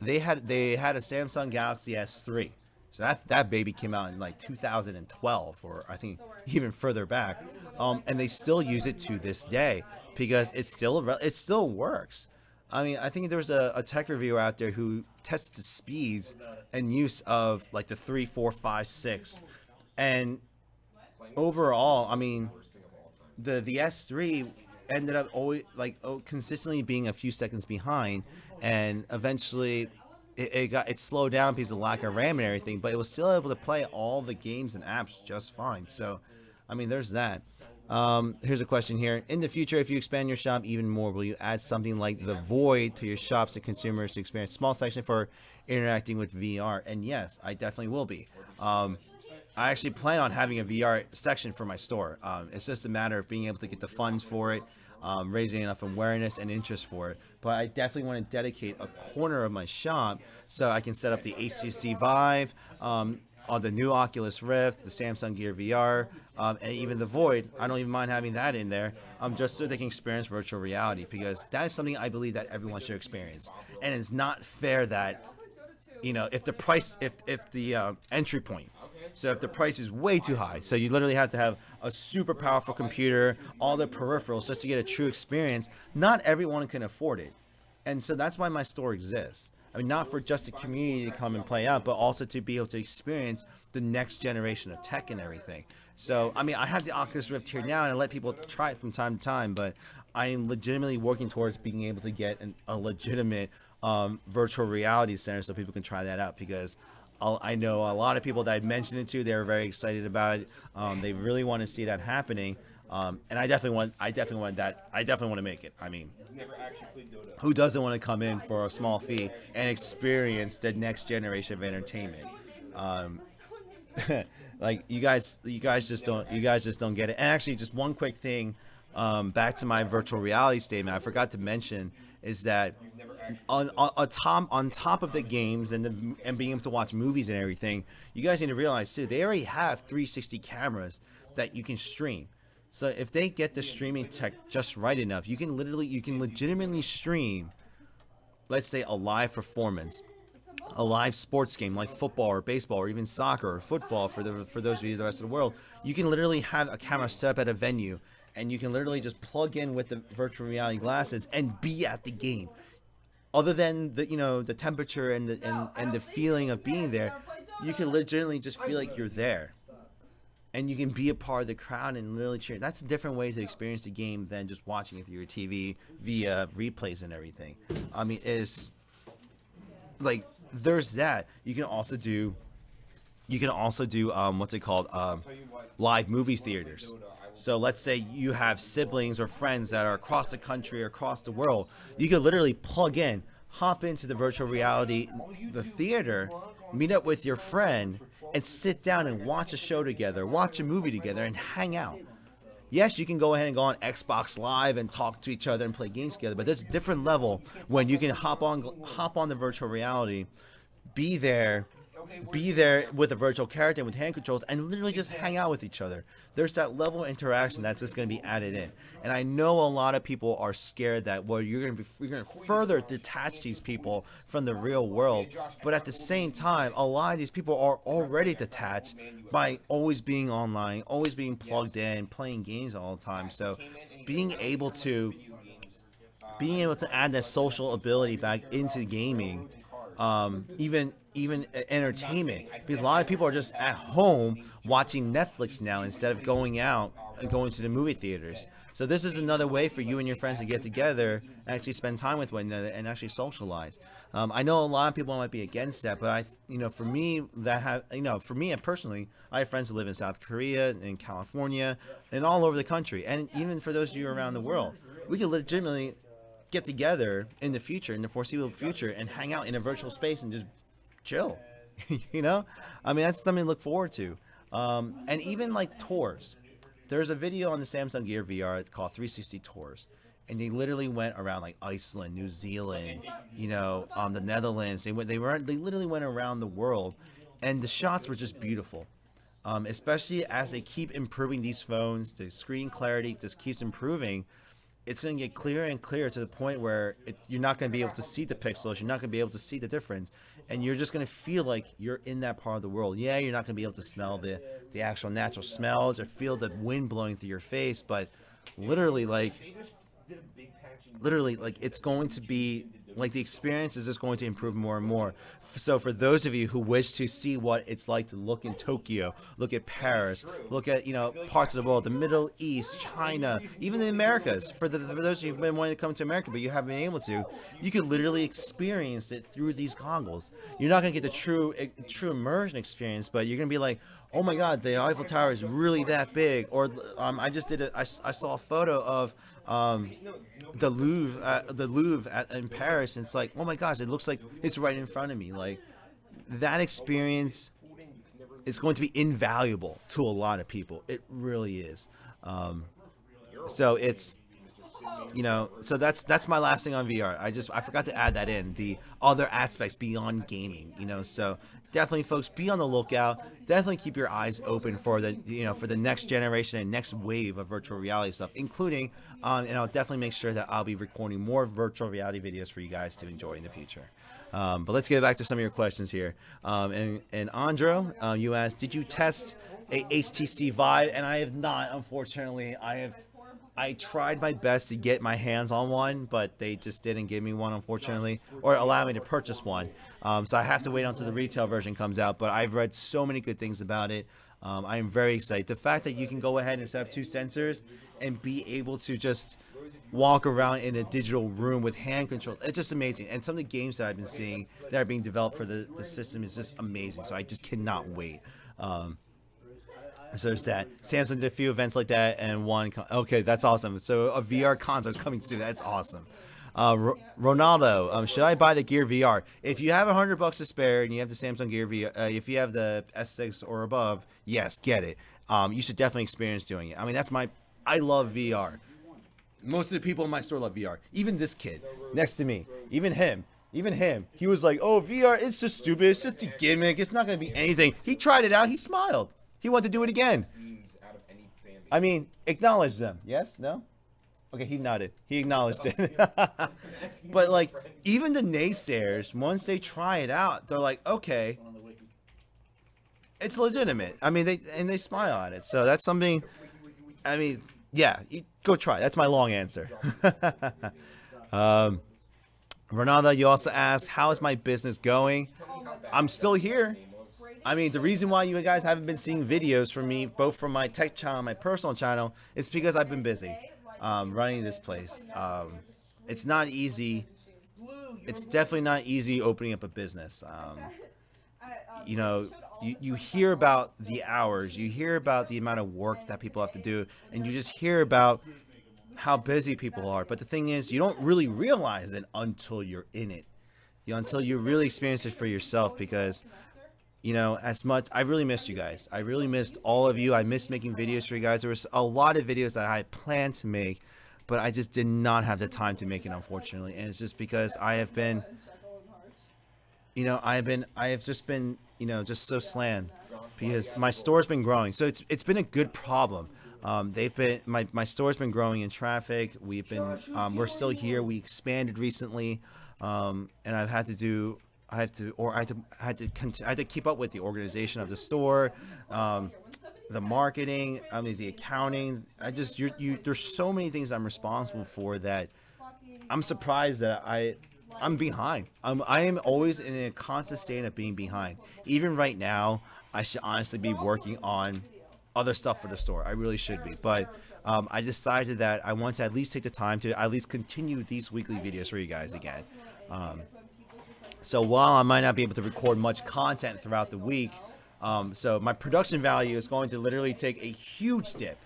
they had a Samsung Galaxy S3, So that baby came out in like 2012, or I think even further back, and they still use it to this day because it still works. I mean, I think there was a tech reviewer out there who tested the speeds and use of like the 3, 4, 5, 6, and overall, I mean, the S3 ended up always consistently being a few seconds behind, and eventually it slowed down because of lack of RAM and everything, but it was still able to play all the games and apps just fine. So, I mean, there's that. Here's a question here. In the future, if you expand your shop even more, will you add something like the Void to your shops and consumers to experience small section for interacting with VR? And yes, I definitely will be. I actually plan on having a VR section for my store. It's just a matter of being able to get the funds for it, raising enough awareness and interest for it. But I definitely want to dedicate a corner of my shop so I can set up the HTC Vive, on the new Oculus Rift, the Samsung Gear VR, and even the Void. I don't even mind having that in there, just so they can experience virtual reality, because that is something I believe that everyone should experience. And it's not fair that, if the price, if the entry point, so if the price is way too high, so you literally have to have a super powerful computer, all the peripherals just to get a true experience, not everyone can afford it. And so that's why my store exists. I mean, not for just the community to come and play out, but also to be able to experience the next generation of tech and everything. So, I mean, I have the Oculus Rift here now, and I let people try it from time to time, but I am legitimately working towards being able to get a legitimate virtual reality center so people can try that out, because I know a lot of people that I mentioned it to, they're very excited about it. They really want to see that happening. And I definitely want that. I definitely want to make it. I mean, who doesn't want to come in for a small fee and experience the next generation of entertainment? Like you guys just don't get it. And actually, just one quick thing, back to my virtual reality statement, I forgot to mention is that on top of the games and being able to watch movies and everything, you guys need to realize too, they already have 360 cameras that you can stream. So if they get the streaming tech just right enough, you can legitimately stream, let's say, a live performance, a live sports game like football or baseball or even soccer or football for those of you the rest of the world. You can literally have a camera set up at a venue, and you can literally just plug in with the virtual reality glasses and be at the game. Other than the temperature and the feeling of being there, you can legitimately just feel like you're there. And you can be a part of the crowd and literally cheer. That's a different way to experience the game than just watching it through your TV via replays and everything. I mean, it's like, there's that. You can also do what's it called? Live movie theaters. So let's say you have siblings or friends that are across the country or across the world. You can literally plug in, hop into the virtual reality, the theater, meet up with your friend, and sit down and watch a show together, watch a movie together, and hang out. Yes, you can go ahead and go on Xbox Live and talk to each other and play games together, but there's a different level when you can hop on the virtual reality, be there with a virtual character with hand controls, and literally just hang out with each other. There's that level of interaction that's just going to be added in. And I know a lot of people are scared that, well, you're going to further detach these people from the real world. But at the same time, a lot of these people are already detached by always being online, always being plugged in, playing games all the time. So being able to add that social ability back into gaming, even entertainment, because a lot of people are just at home watching Netflix now instead of going out and going to the movie theaters. So this is another way for you and your friends to get together and actually spend time with one another and actually socialize. I know a lot of people might be against that, but for me and personally, I have friends who live in South Korea, in California, and all over the country. And even for those of you around the world, we could legitimately get together in the future, in the foreseeable future, and hang out in a virtual space and just chill. I mean, that's something to look forward to. And even like tours. There's a video on the Samsung Gear VR called 360 Tours, and they literally went around like Iceland, New Zealand, the Netherlands. They literally went around the world, and the shots were just beautiful. Especially as they keep improving these phones, the screen clarity just keeps improving. it's going to get clearer and clearer to the point where you're not going to be able to see the pixels. You're not going to be able to see the difference. And you're just going to feel like you're in that part of the world. Yeah, you're not going to be able to smell the actual natural smells or feel the wind blowing through your face. But literally, like, it's going to be like the experience is just going to improve more and more. So for those of you who wish to see what it's like to look in Tokyo, look at Paris, look at, you know, parts of the world, the Middle East, China, even the Americas, for those of you who've been wanting to come to America but you haven't been able to, you can literally experience it through these goggles. You're not going to get the true immersion experience, but you're going to be like, oh my God, the Eiffel Tower is really that big. Or I saw a photo of the Louvre in Paris, and it's like, oh my gosh, it looks like it's right in front of me. Like, that experience is going to be invaluable to a lot of people. It really is. So it's, you know, so that's my last thing on VR. I forgot to add that in, the other aspects beyond gaming, you know. So definitely, folks, be on the lookout. Definitely keep your eyes open for the next generation and next wave of virtual reality stuff, including, and I'll definitely make sure that I'll be recording more virtual reality videos for you guys to enjoy in the future. But let's get back to some of your questions here. And Andro, you asked, did you test a HTC Vive? And I have not, unfortunately. I tried my best to get my hands on one, but they just didn't give me one, unfortunately, or allow me to purchase one. So I have to wait until the retail version comes out, but I've read so many good things about it. I am very excited. The fact that you can go ahead and set up 2 sensors and be able to just walk around in a digital room with hand control, it's just amazing. And some of the games that I've been seeing that are being developed for the system is just amazing. So I just cannot wait. So there's that. Samsung did a few events like that, and one. Okay, that's awesome. So a VR console is coming soon. That's awesome. Ronaldo, should I buy the Gear VR? If you have $100 to spare and you have the Samsung Gear VR, if you have the S6 or above, yes, get it. You should definitely experience doing it. I mean, I love VR. Most of the people in my store love VR. Even this kid next to me, even him. He was like, "Oh, VR, it's just stupid. It's just a gimmick. It's not going to be anything." He tried it out. He smiled. He wanted to do it again. I mean, acknowledge them. Yes? No? Okay, he nodded. He acknowledged it. But, like, even the naysayers, once they try it out, they're like, okay, it's legitimate. I mean, they smile at it. So that's something, I mean, yeah, go try it. That's my long answer. Renata, you also asked, how is my business going? I'm still here. I mean, the reason why you guys haven't been seeing videos from me, both from my tech channel and my personal channel, is because I've been busy running this place. It's not easy. It's definitely not easy opening up a business. You know, you hear about the hours, you hear about the amount of work that people have to do, and you just hear about how busy people are. But the thing is, you don't really realize it until you're in it. Until you really experience it for yourself, because you know, as much, I really missed you guys. I really missed all of you. I missed making videos for you guys. There was a lot of videos that I had planned to make, but I just did not have the time to make it, unfortunately. And it's just because I have been, you know, I have just been, you know, just so slammed because my store's been growing. So it's been a good problem. My store's been growing in traffic. We're still here. We expanded recently, and I had to keep up with the organization of the store, the marketing, I mean, the accounting. There's so many things I'm responsible for that I'm surprised that I'm behind. I am always in a constant state of being behind. Even right now, I should honestly be working on other stuff for the store. I really should be, but I decided that I want to at least take the time to at least continue these weekly videos for you guys again. So while I might not be able to record much content throughout the week, so my production value is going to literally take a huge dip.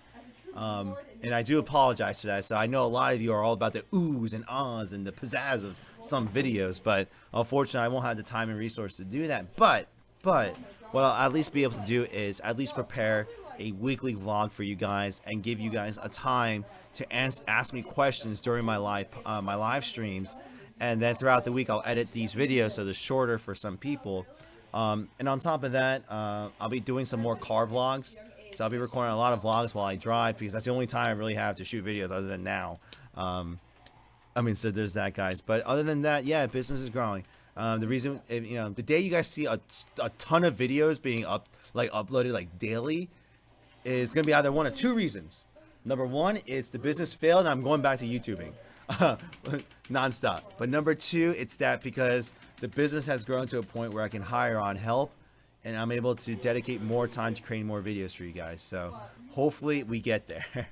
And I do apologize for that. So I know a lot of you are all about the oohs and ahs and the pizzazz of some videos, but unfortunately I won't have the time and resource to do that. But what I'll at least be able to do is at least prepare a weekly vlog for you guys and give you guys a time to ask me questions during my live streams. And then throughout the week, I'll edit these videos so they're shorter for some people. And on top of that, I'll be doing some more car vlogs. So I'll be recording a lot of vlogs while I drive, because that's the only time I really have to shoot videos other than now. I mean, so there's that, guys. But other than that, yeah, business is growing. The reason, the day you guys see a ton of videos being uploaded like daily, is going to be either one of two reasons. Number one, it's the business failed and I'm going back to YouTubing nonstop. But number two, it's that because the business has grown to a point where I can hire on help and I'm able to dedicate more time to creating more videos for you guys. So hopefully we get there.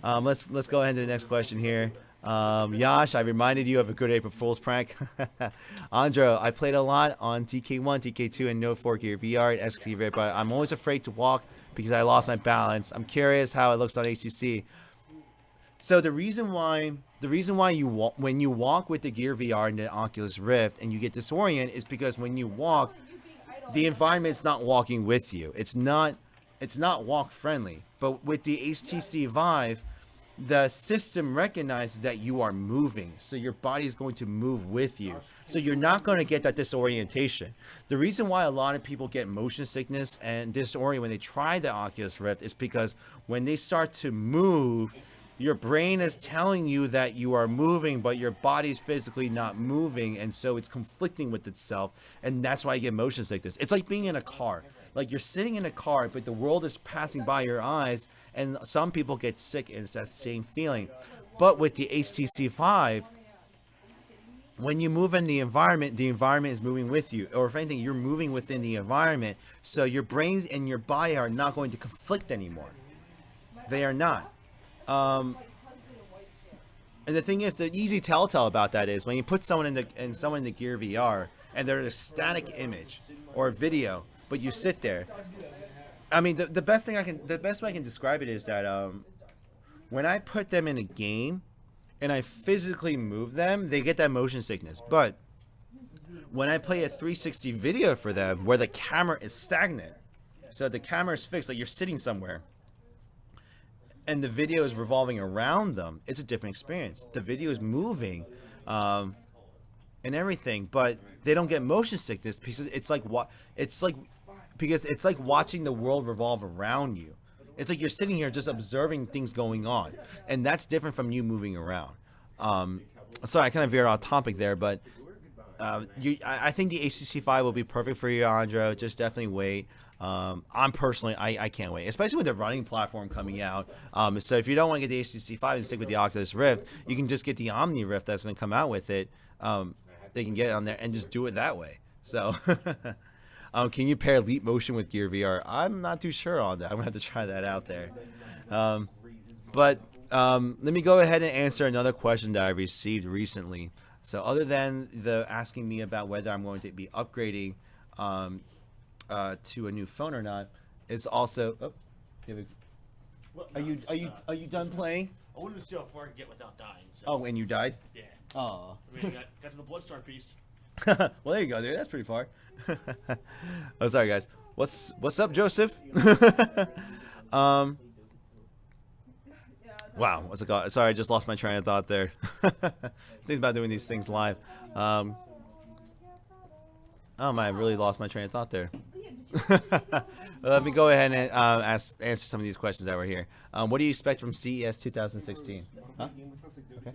Let's go ahead to the next question here. Yash, I reminded you of a good April Fool's prank. Andro, I played a lot on TK1, TK2, and No 4 Gear VR and SKV, but I'm always afraid to walk because I lost my balance. I'm curious how it looks on HTC. So the reason why you walk, when you walk with the Gear VR and the Oculus Rift and you get disoriented is because when you walk, the environment's not walking with you. It's not walk friendly. But with the HTC Vive, the system recognizes that you are moving, so your body is going to move with you, so you're not going to get that disorientation. The reason why a lot of people get motion sickness and disorient when they try the Oculus Rift is because when they start to move, your brain is telling you that you are moving, but your body's physically not moving, and so it's conflicting with itself, and that's why you get motion sickness. It's like being in a car. Like you're sitting in a car, but the world is passing by your eyes, and some people get sick, and it's that same feeling. But with the HTC Vive, when you move in the environment is moving with you, or if anything, you're moving within the environment, so your brain and your body are not going to conflict anymore. They are not. And the thing is, the easy telltale about that is when you put someone in the Gear VR and they're a static image or a video, but you sit there. I mean, the best way I can describe it is that when I put them in a game and I physically move them, they get that motion sickness. But when I play a 360 video for them, where the camera is stagnant, so the camera is fixed, like you're sitting somewhere, and the video is revolving around them, it's a different experience. The video is moving, and everything, but they don't get motion sickness because it's like watching the world revolve around you. It's like you're sitting here just observing things going on, and that's different from you moving around. Sorry, I kind of veered off topic there, but I think the HTC Vive will be perfect for you, Andro. Just definitely wait. I'm personally, I can't wait, especially with the running platform coming out. So if you don't want to get the HTC Vive and stick with the Oculus Rift, you can just get the Omni Rift that's going to come out with it. They can get it on there and just do it that way. So can you pair Leap Motion with Gear VR? I'm not too sure on that. I'm gonna have to try that out there. But let me go ahead and answer another question that I received recently. So other than the asking me about whether I'm going to be upgrading to a new phone or not, it's also are you done playing? I wanted to see how far I could get without dying. So. Oh, and you died? Yeah. Oh. I mean, got to the Bloodstorm Beast. Well, there you go, dude. That's pretty far. Oh, sorry, guys. What's up, Joseph? Wow. What's it called? Sorry, I just lost my train of thought there. Things about doing these things live. Oh my, I really lost my train of thought there. Let me go ahead and answer some of these questions that were here. What do you expect from CES 2016? Huh? Okay.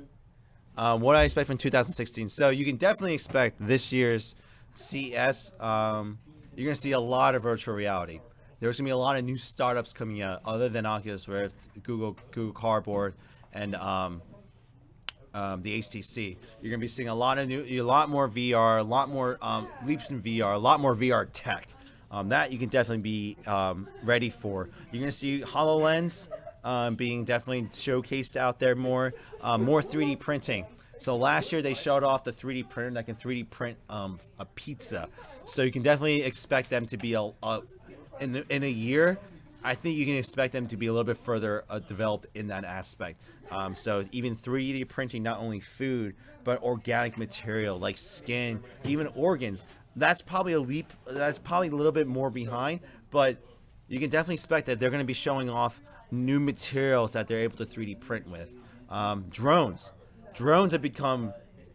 What do I expect from 2016? So you can definitely expect this year's CES. You're going to see a lot of virtual reality. There's going to be a lot of new startups coming out other than Oculus Rift, Google Cardboard, and the HTC. You're going to be seeing a lot more VR, a lot more leaps in VR, a lot more VR tech. That you can definitely be ready for. You're going to see HoloLens being definitely showcased out there more 3D printing. So last year they showed off the 3D printer that can 3D print a pizza. So you can definitely expect them to be in a year. I think you can expect them to be a little bit further developed in that aspect. So even 3D printing not only food but organic material like skin, even organs. That's probably a leap. That's probably a little bit more behind, but you can definitely expect that they're going to be showing off new materials that they're able to 3D print with. Drones have become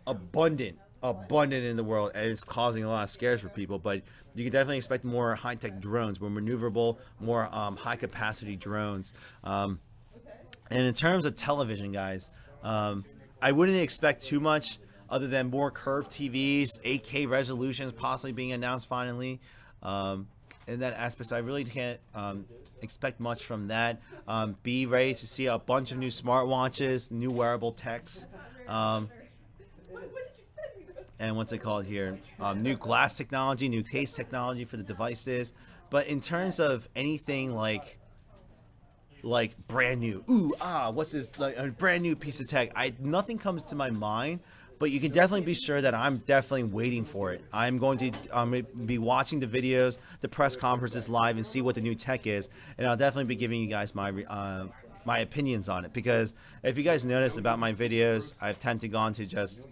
abundant in the world, and it's causing a lot of scares for people. But you can definitely expect more high-tech drones, more maneuverable, more high-capacity drones. And in terms of television, guys, I wouldn't expect too much other than more curved TVs, 8K resolutions possibly being announced finally. In that aspect, so I really can't expect much from that. Be ready to see a bunch of new smartwatches, new wearable techs. And what's it called here? New glass technology, new case technology for the devices. But in terms of anything like brand new, what's this, like a brand new piece of tech? Nothing comes to my mind, but you can definitely be sure that I'm definitely waiting for it. I'm going to be watching the videos, the press conferences live, and see what the new tech is, and I'll definitely be giving you guys my my opinions on it. Because if you guys notice about my videos, I've tend to gone to just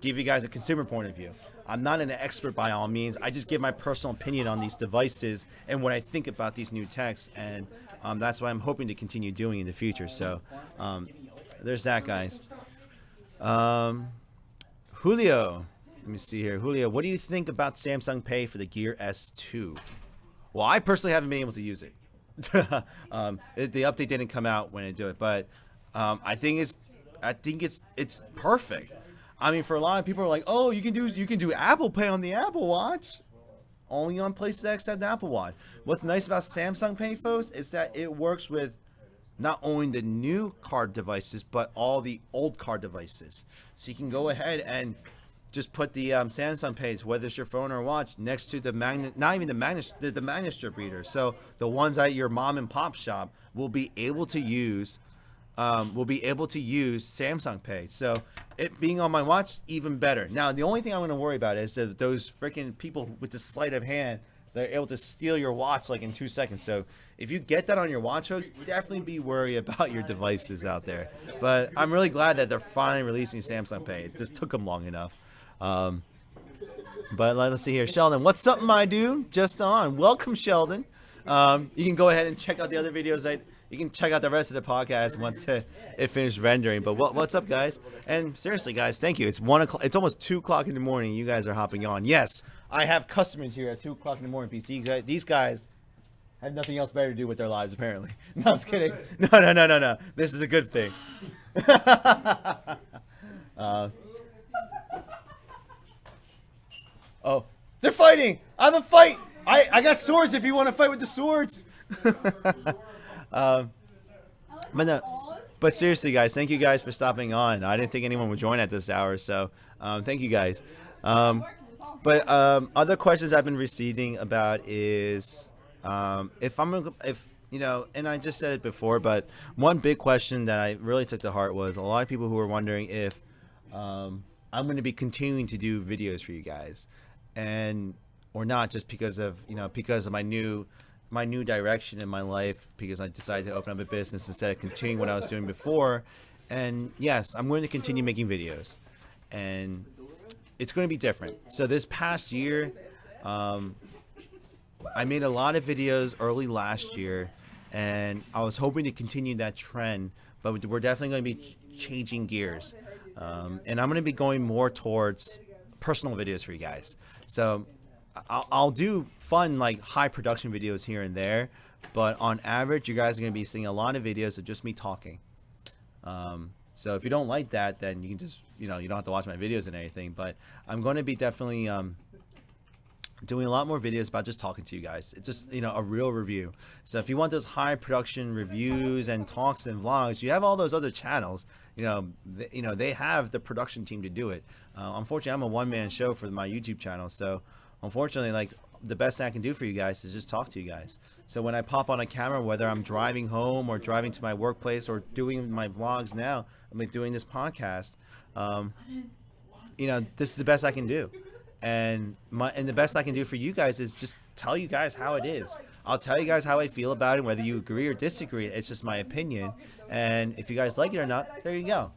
give you guys a consumer point of view. I'm not an expert by all means. I just give my personal opinion on these devices and what I think about these new techs, and that's what I'm hoping to continue doing in the future. So there's that, guys. Julio, let me see here. Julio, what do you think about Samsung Pay for the Gear S2? Well, I personally haven't been able to use it. The update didn't come out when it did it, but I think it's perfect. I mean, for a lot of people are like, oh, you can do Apple Pay on the Apple Watch. Only on places that accept Apple Watch. What's nice about Samsung Pay, folks, is that it works with not only the new card devices, but all the old card devices. So you can go ahead and just put the Samsung Pays, whether it's your phone or watch, next to the magnet, not even the magnet strip reader. So the ones at your mom and pop shop will be able to use Samsung Pay. So it being on my watch, even better. Now, the only thing I'm going to worry about is that those freaking people with the sleight of hand, they're able to steal your watch like in 2 seconds. So if you get that on your watch, folks, definitely be worried about your devices out there. But I'm really glad that they're finally releasing Samsung Pay. It just took them long enough. But let's see here. Sheldon, what's up, my dude? Just on. Welcome, Sheldon. You can go ahead and check out the other videos. You can check out the rest of the podcast once it finished rendering. But what's up, guys? And seriously, guys, thank you. It's 1 o'clock. It's almost 2 o'clock in the morning. You guys are hopping on. Yes, I have customers here at 2 o'clock in the morning. These guys have nothing else better to do with their lives, apparently. No, I was kidding. No. This is a good thing. Oh, they're fighting. I have a fight. I got swords if you want to fight with the swords. But seriously, guys, thank you guys for stopping on. I didn't think anyone would join at this hour, so thank you guys. But other questions I've been receiving about is if you know, and I just said it before, but one big question that I really took to heart was a lot of people who were wondering if I'm going to be continuing to do videos for you guys, or not, just because of my new direction in my life, because I decided to open up a business instead of continuing what I was doing before. And yes, I'm going to continue making videos, and it's going to be different. So this past year, I made a lot of videos early last year, and I was hoping to continue that trend, but we're definitely going to be changing gears. And I'm going to be going more towards personal videos for you guys. So I'll do fun, like high production videos here and there, but on average, you guys are going to be seeing a lot of videos of just me talking. So if you don't like that, then you can just, you don't have to watch my videos and anything, but I'm going to be definitely doing a lot more videos about just talking to you guys. It's just, a real review. So if you want those high production reviews and talks and vlogs, you have all those other channels. They have the production team to do it. Unfortunately, I'm a one-man show for my YouTube channel, so unfortunately, like, the best thing I can do for you guys is just talk to you guys. So when I pop on a camera, whether I'm driving home or driving to my workplace or doing my vlogs now, I'm like doing this podcast, this is the best I can do. And the best I can do for you guys is just tell you guys how it is. I'll tell you guys how I feel about it, whether you agree or disagree. It's just my opinion. And if you guys like it or not, there you go.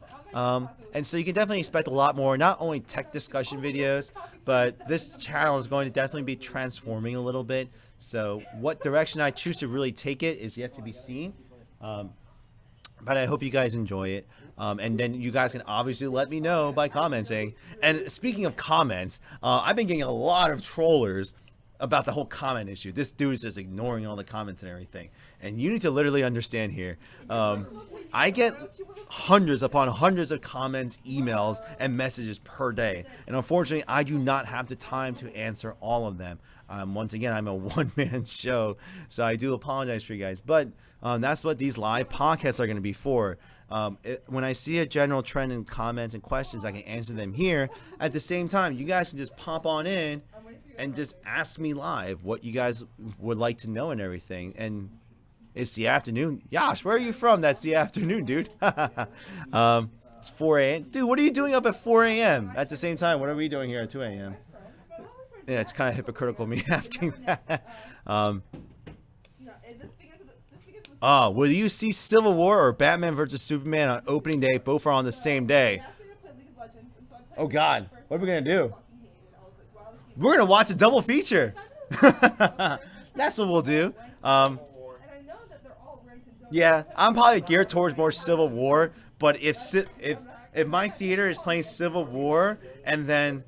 And so you can definitely expect a lot more, not only tech discussion videos, but this channel is going to definitely be transforming a little bit. So what direction I choose to really take it is yet to be seen. But I hope you guys enjoy it. And then you guys can obviously let me know by commenting. And speaking of comments, I've been getting a lot of trollers about the whole comment issue. This dude is just ignoring all the comments and everything. And you need to literally understand here. I get hundreds upon hundreds of comments, emails, and messages per day. And unfortunately, I do not have the time to answer all of them. Once again, I'm a one-man show, so I do apologize for you guys. But that's what these live podcasts are going to be for. When I see a general trend in comments and questions, I can answer them here. At the same time, you guys can just pop on in and just ask me live what you guys would like to know and everything. And it's the afternoon. Yash, where are you from? That's the afternoon, dude. It's 4 a.m. Dude, what are you doing up at 4 a.m.? At the same time, what are we doing here at 2 a.m.? Yeah, it's kind of hypocritical me asking that. Will you see Civil War or Batman versus Superman on opening day? Both are on the same day. Oh God, what are we gonna do? We're gonna watch a double feature. That's what we'll do. Yeah, I'm probably geared towards more Civil War, but if my theater is playing Civil War and then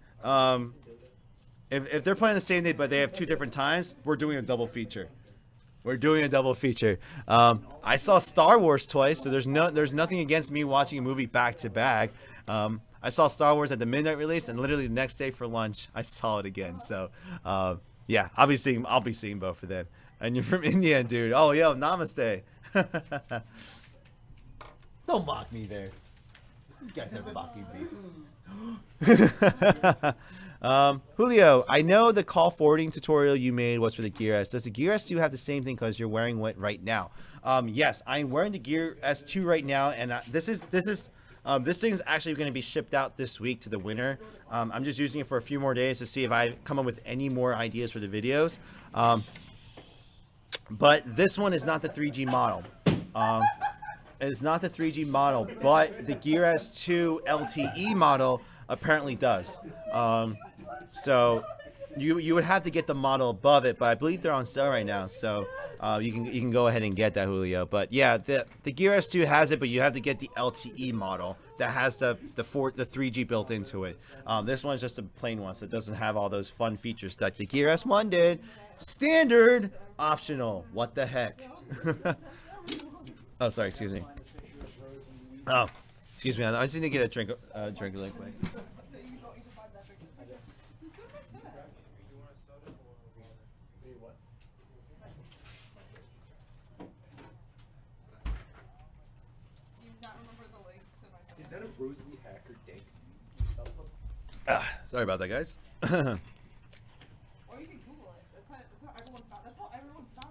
if they're playing the same day but they have two different times, we're doing a double feature. We're doing a double feature. I saw Star Wars twice, so there's nothing against me watching a movie back to back. I saw Star Wars at the midnight release, and literally the next day for lunch, I saw it again. So, yeah, I'll be seeing both of them. And you're from India, dude. Oh, yo, namaste. Don't mock me there. You guys are mocking me. Julio, I know the call forwarding tutorial you made was for the Gear S. Does the Gear S2 have the same thing because you're wearing it right now? Yes, I'm wearing the Gear S2 right now, and this thing is actually going to be shipped out this week to the winner. I'm just using it for a few more days to see if I come up with any more ideas for the videos. But this one is not the 3G model. It's not the 3G model, but the Gear S2 LTE model apparently does. So you would have to get the model above it, but I believe they're on sale right now, so you can go ahead and get that, Julio. But yeah, the Gear S2 has it, but you have to get the LTE model that has the 3G built into it. This one's just a plain one, so it doesn't have all those fun features that the Gear S1 did. Standard, optional. What the heck? Oh, sorry, excuse me. Oh, excuse me. I just need to get a drink really quick. Is that a Rosie Hacker dank? Sorry about that, guys. Or you can Google it. That's how everyone found it.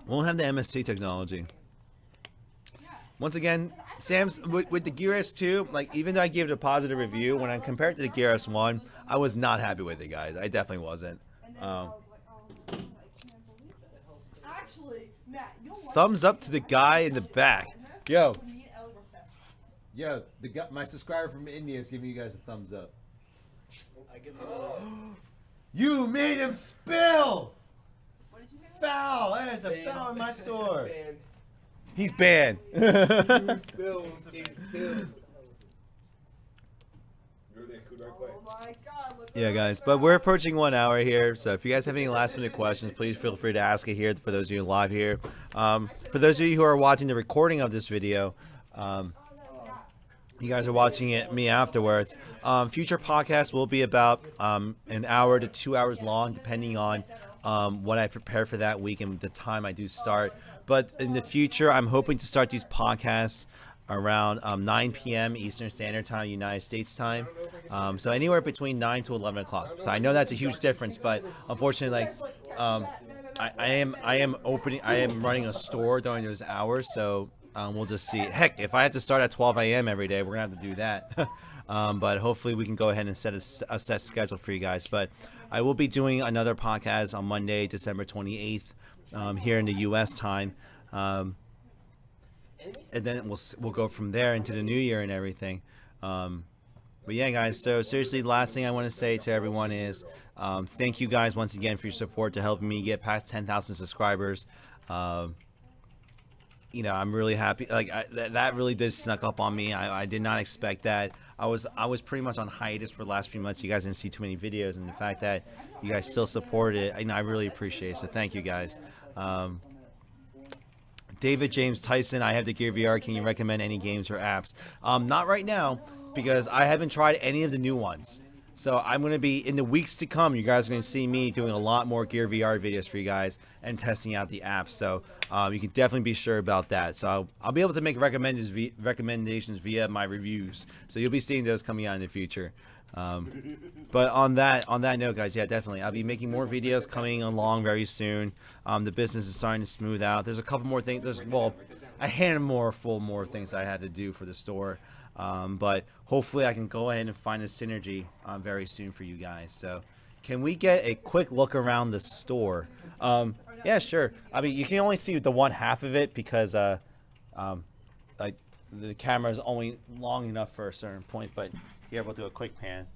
Won't have the MST technology. Once again, Sam's with the Gear S2, like, even though I gave it a positive review, when I compared it to the Gear S1, I was not happy with it, guys. I definitely wasn't. And then I was like, oh my God, I can't believe this. Actually, Matt, you'll like Thumbs up to the guy in the back. Yo, me and Ellie were best friends. yo, my subscriber from India is giving you guys a thumbs up. I give You made him spill! What did you say? Foul! There's a foul in my store. Banned. He's banned. Who spills is killed. Go there, cool dark light. Oh my God. Look Yeah, at guys, that. but we're approaching 1 hour here, so if you guys have any last-minute questions, please feel free to ask it here for those of you live here. For those of you who are watching the recording of this video, you guys are watching it me afterwards. Future podcasts will be about an hour to 2 hours long, depending on what I prepare for that week and the time I do start. But in the future, I'm hoping to start these podcasts around 9 p.m. Eastern Standard Time, United States time. So anywhere between 9 to 11 o'clock. So I know that's a huge difference, but unfortunately, like, I am running a store during those hours, so we'll just see. Heck, if I have to start at 12 a.m. every day, we're gonna have to do that. But hopefully we can go ahead and set a set schedule for you guys. But I will be doing another podcast on Monday, December 28th, here in the U.S. time. And then we'll go from there into the new year and everything. But yeah, guys, so seriously, the last thing I want to say to everyone is thank you guys once again for your support to helping me get past 10,000 subscribers. You know, I'm really happy. Like that really did snuck up on me. I did not expect that. I was pretty much on hiatus for the last few months. You guys didn't see too many videos, and the fact that you guys still support it, I really appreciate it. So thank you guys. David James Tyson, I have the Gear VR. Can you recommend any games or apps? Not right now, because I haven't tried any of the new ones. So I'm going to be, in the weeks to come, you guys are going to see me doing a lot more Gear VR videos for you guys and testing out the apps. So you can definitely be sure about that. So I'll be able to make recommendations via my reviews. So you'll be seeing those coming out in the future. But on that note, guys, yeah, definitely, I'll be making more videos coming along very soon. The business is starting to smooth out. There's a couple more things. There's, well, a handful more things I had to do for the store. But hopefully I can go ahead and find a synergy very soon for you guys. So can we get a quick look around the store? Yeah, sure. I mean, you can only see the one half of it because like the camera is only long enough for a certain point. But here we'll do a quick pan.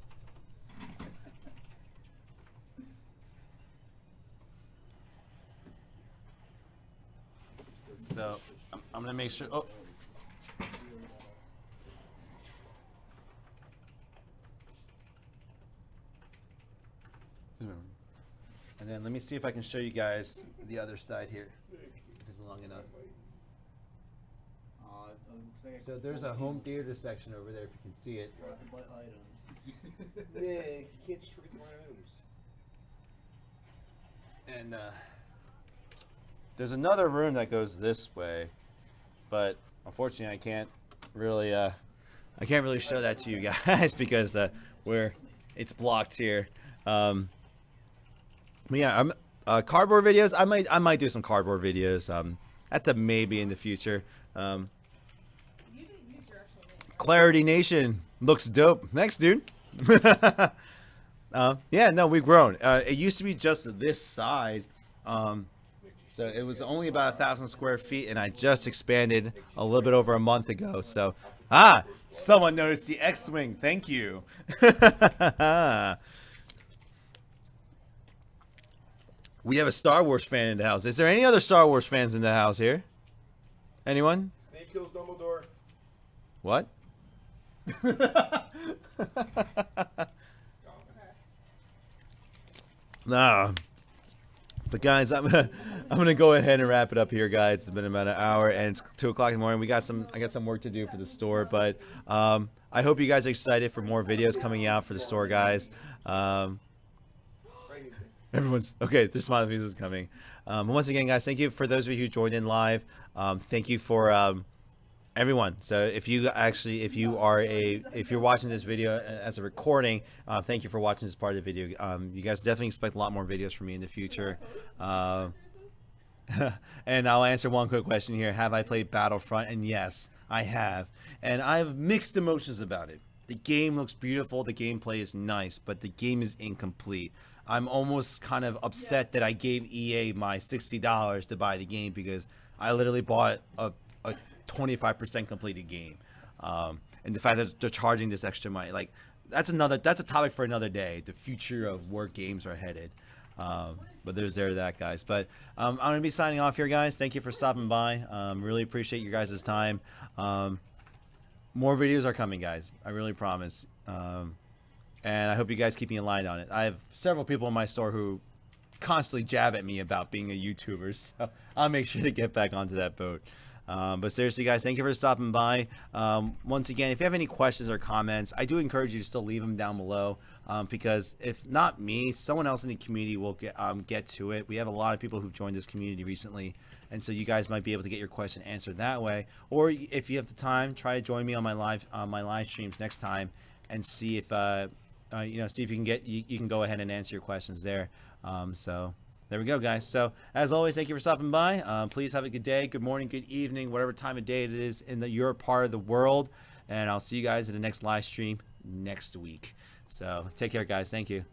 So I'm gonna make sure. Oh. And then let me see if I can show you guys the other side here, if it's long enough. So there's a home theater section over there, if you can see it. Yeah, you can't just trade the items. And there's another room that goes this way, but unfortunately I can't really show that to you guys because it's blocked here. But yeah, cardboard videos. I might do some cardboard videos. That's a maybe in the future. You didn't use your actual name. Clarity Nation looks dope. Thanks, dude. Yeah, no, we've grown. It used to be just this side, so it was only about 1,000 square feet, and I just expanded a little bit over a month ago. So, someone noticed the X-wing. Thank you. We have a Star Wars fan in the house. Is there any other Star Wars fans in the house here? Anyone? Snake kills Dumbledore. What? Nah. But guys, I'm gonna go ahead and wrap it up here, guys. It's been about an hour, and it's 2 o'clock in the morning. I got some work to do for the store, but I hope you guys are excited for more videos coming out for the store, guys. Everyone's okay. There's smiling faces coming. Once again, guys, thank you for those of you who joined in live. Thank you for everyone. So if you're watching this video as a recording, thank you for watching this part of the video. You guys definitely expect a lot more videos from me in the future. And I'll answer one quick question here. Have I played Battlefront? And yes, I have. And I have mixed emotions about it. The game looks beautiful. The gameplay is nice, but the game is incomplete. I'm almost kind of upset that I gave EA my $60 to buy the game because I literally bought a 25% completed game. And the fact that they're charging this extra money, like that's a topic for another day. The future of where games are headed. But there's that, guys. But I'm gonna be signing off here, guys. Thank you for stopping by. Really appreciate your guys' time. More videos are coming, guys. I really promise. And I hope you guys keep me in line on it. I have several people in my store who constantly jab at me about being a YouTuber, so I'll make sure to get back onto that boat. But seriously, guys, thank you for stopping by. Once again, if you have any questions or comments, I do encourage you to still leave them down below, because if not me, someone else in the community will get to it. We have a lot of people who've joined this community recently, and so you guys might be able to get your question answered that way. Or if you have the time, try to join me on my live streams next time and see if see if you can go ahead and answer your questions there. So there we go, guys. So as always, thank you for stopping by. Please have a good day, good morning, good evening, whatever time of day it is in your part of the world. And I'll see you guys in the next live stream next week. So take care, guys. Thank you.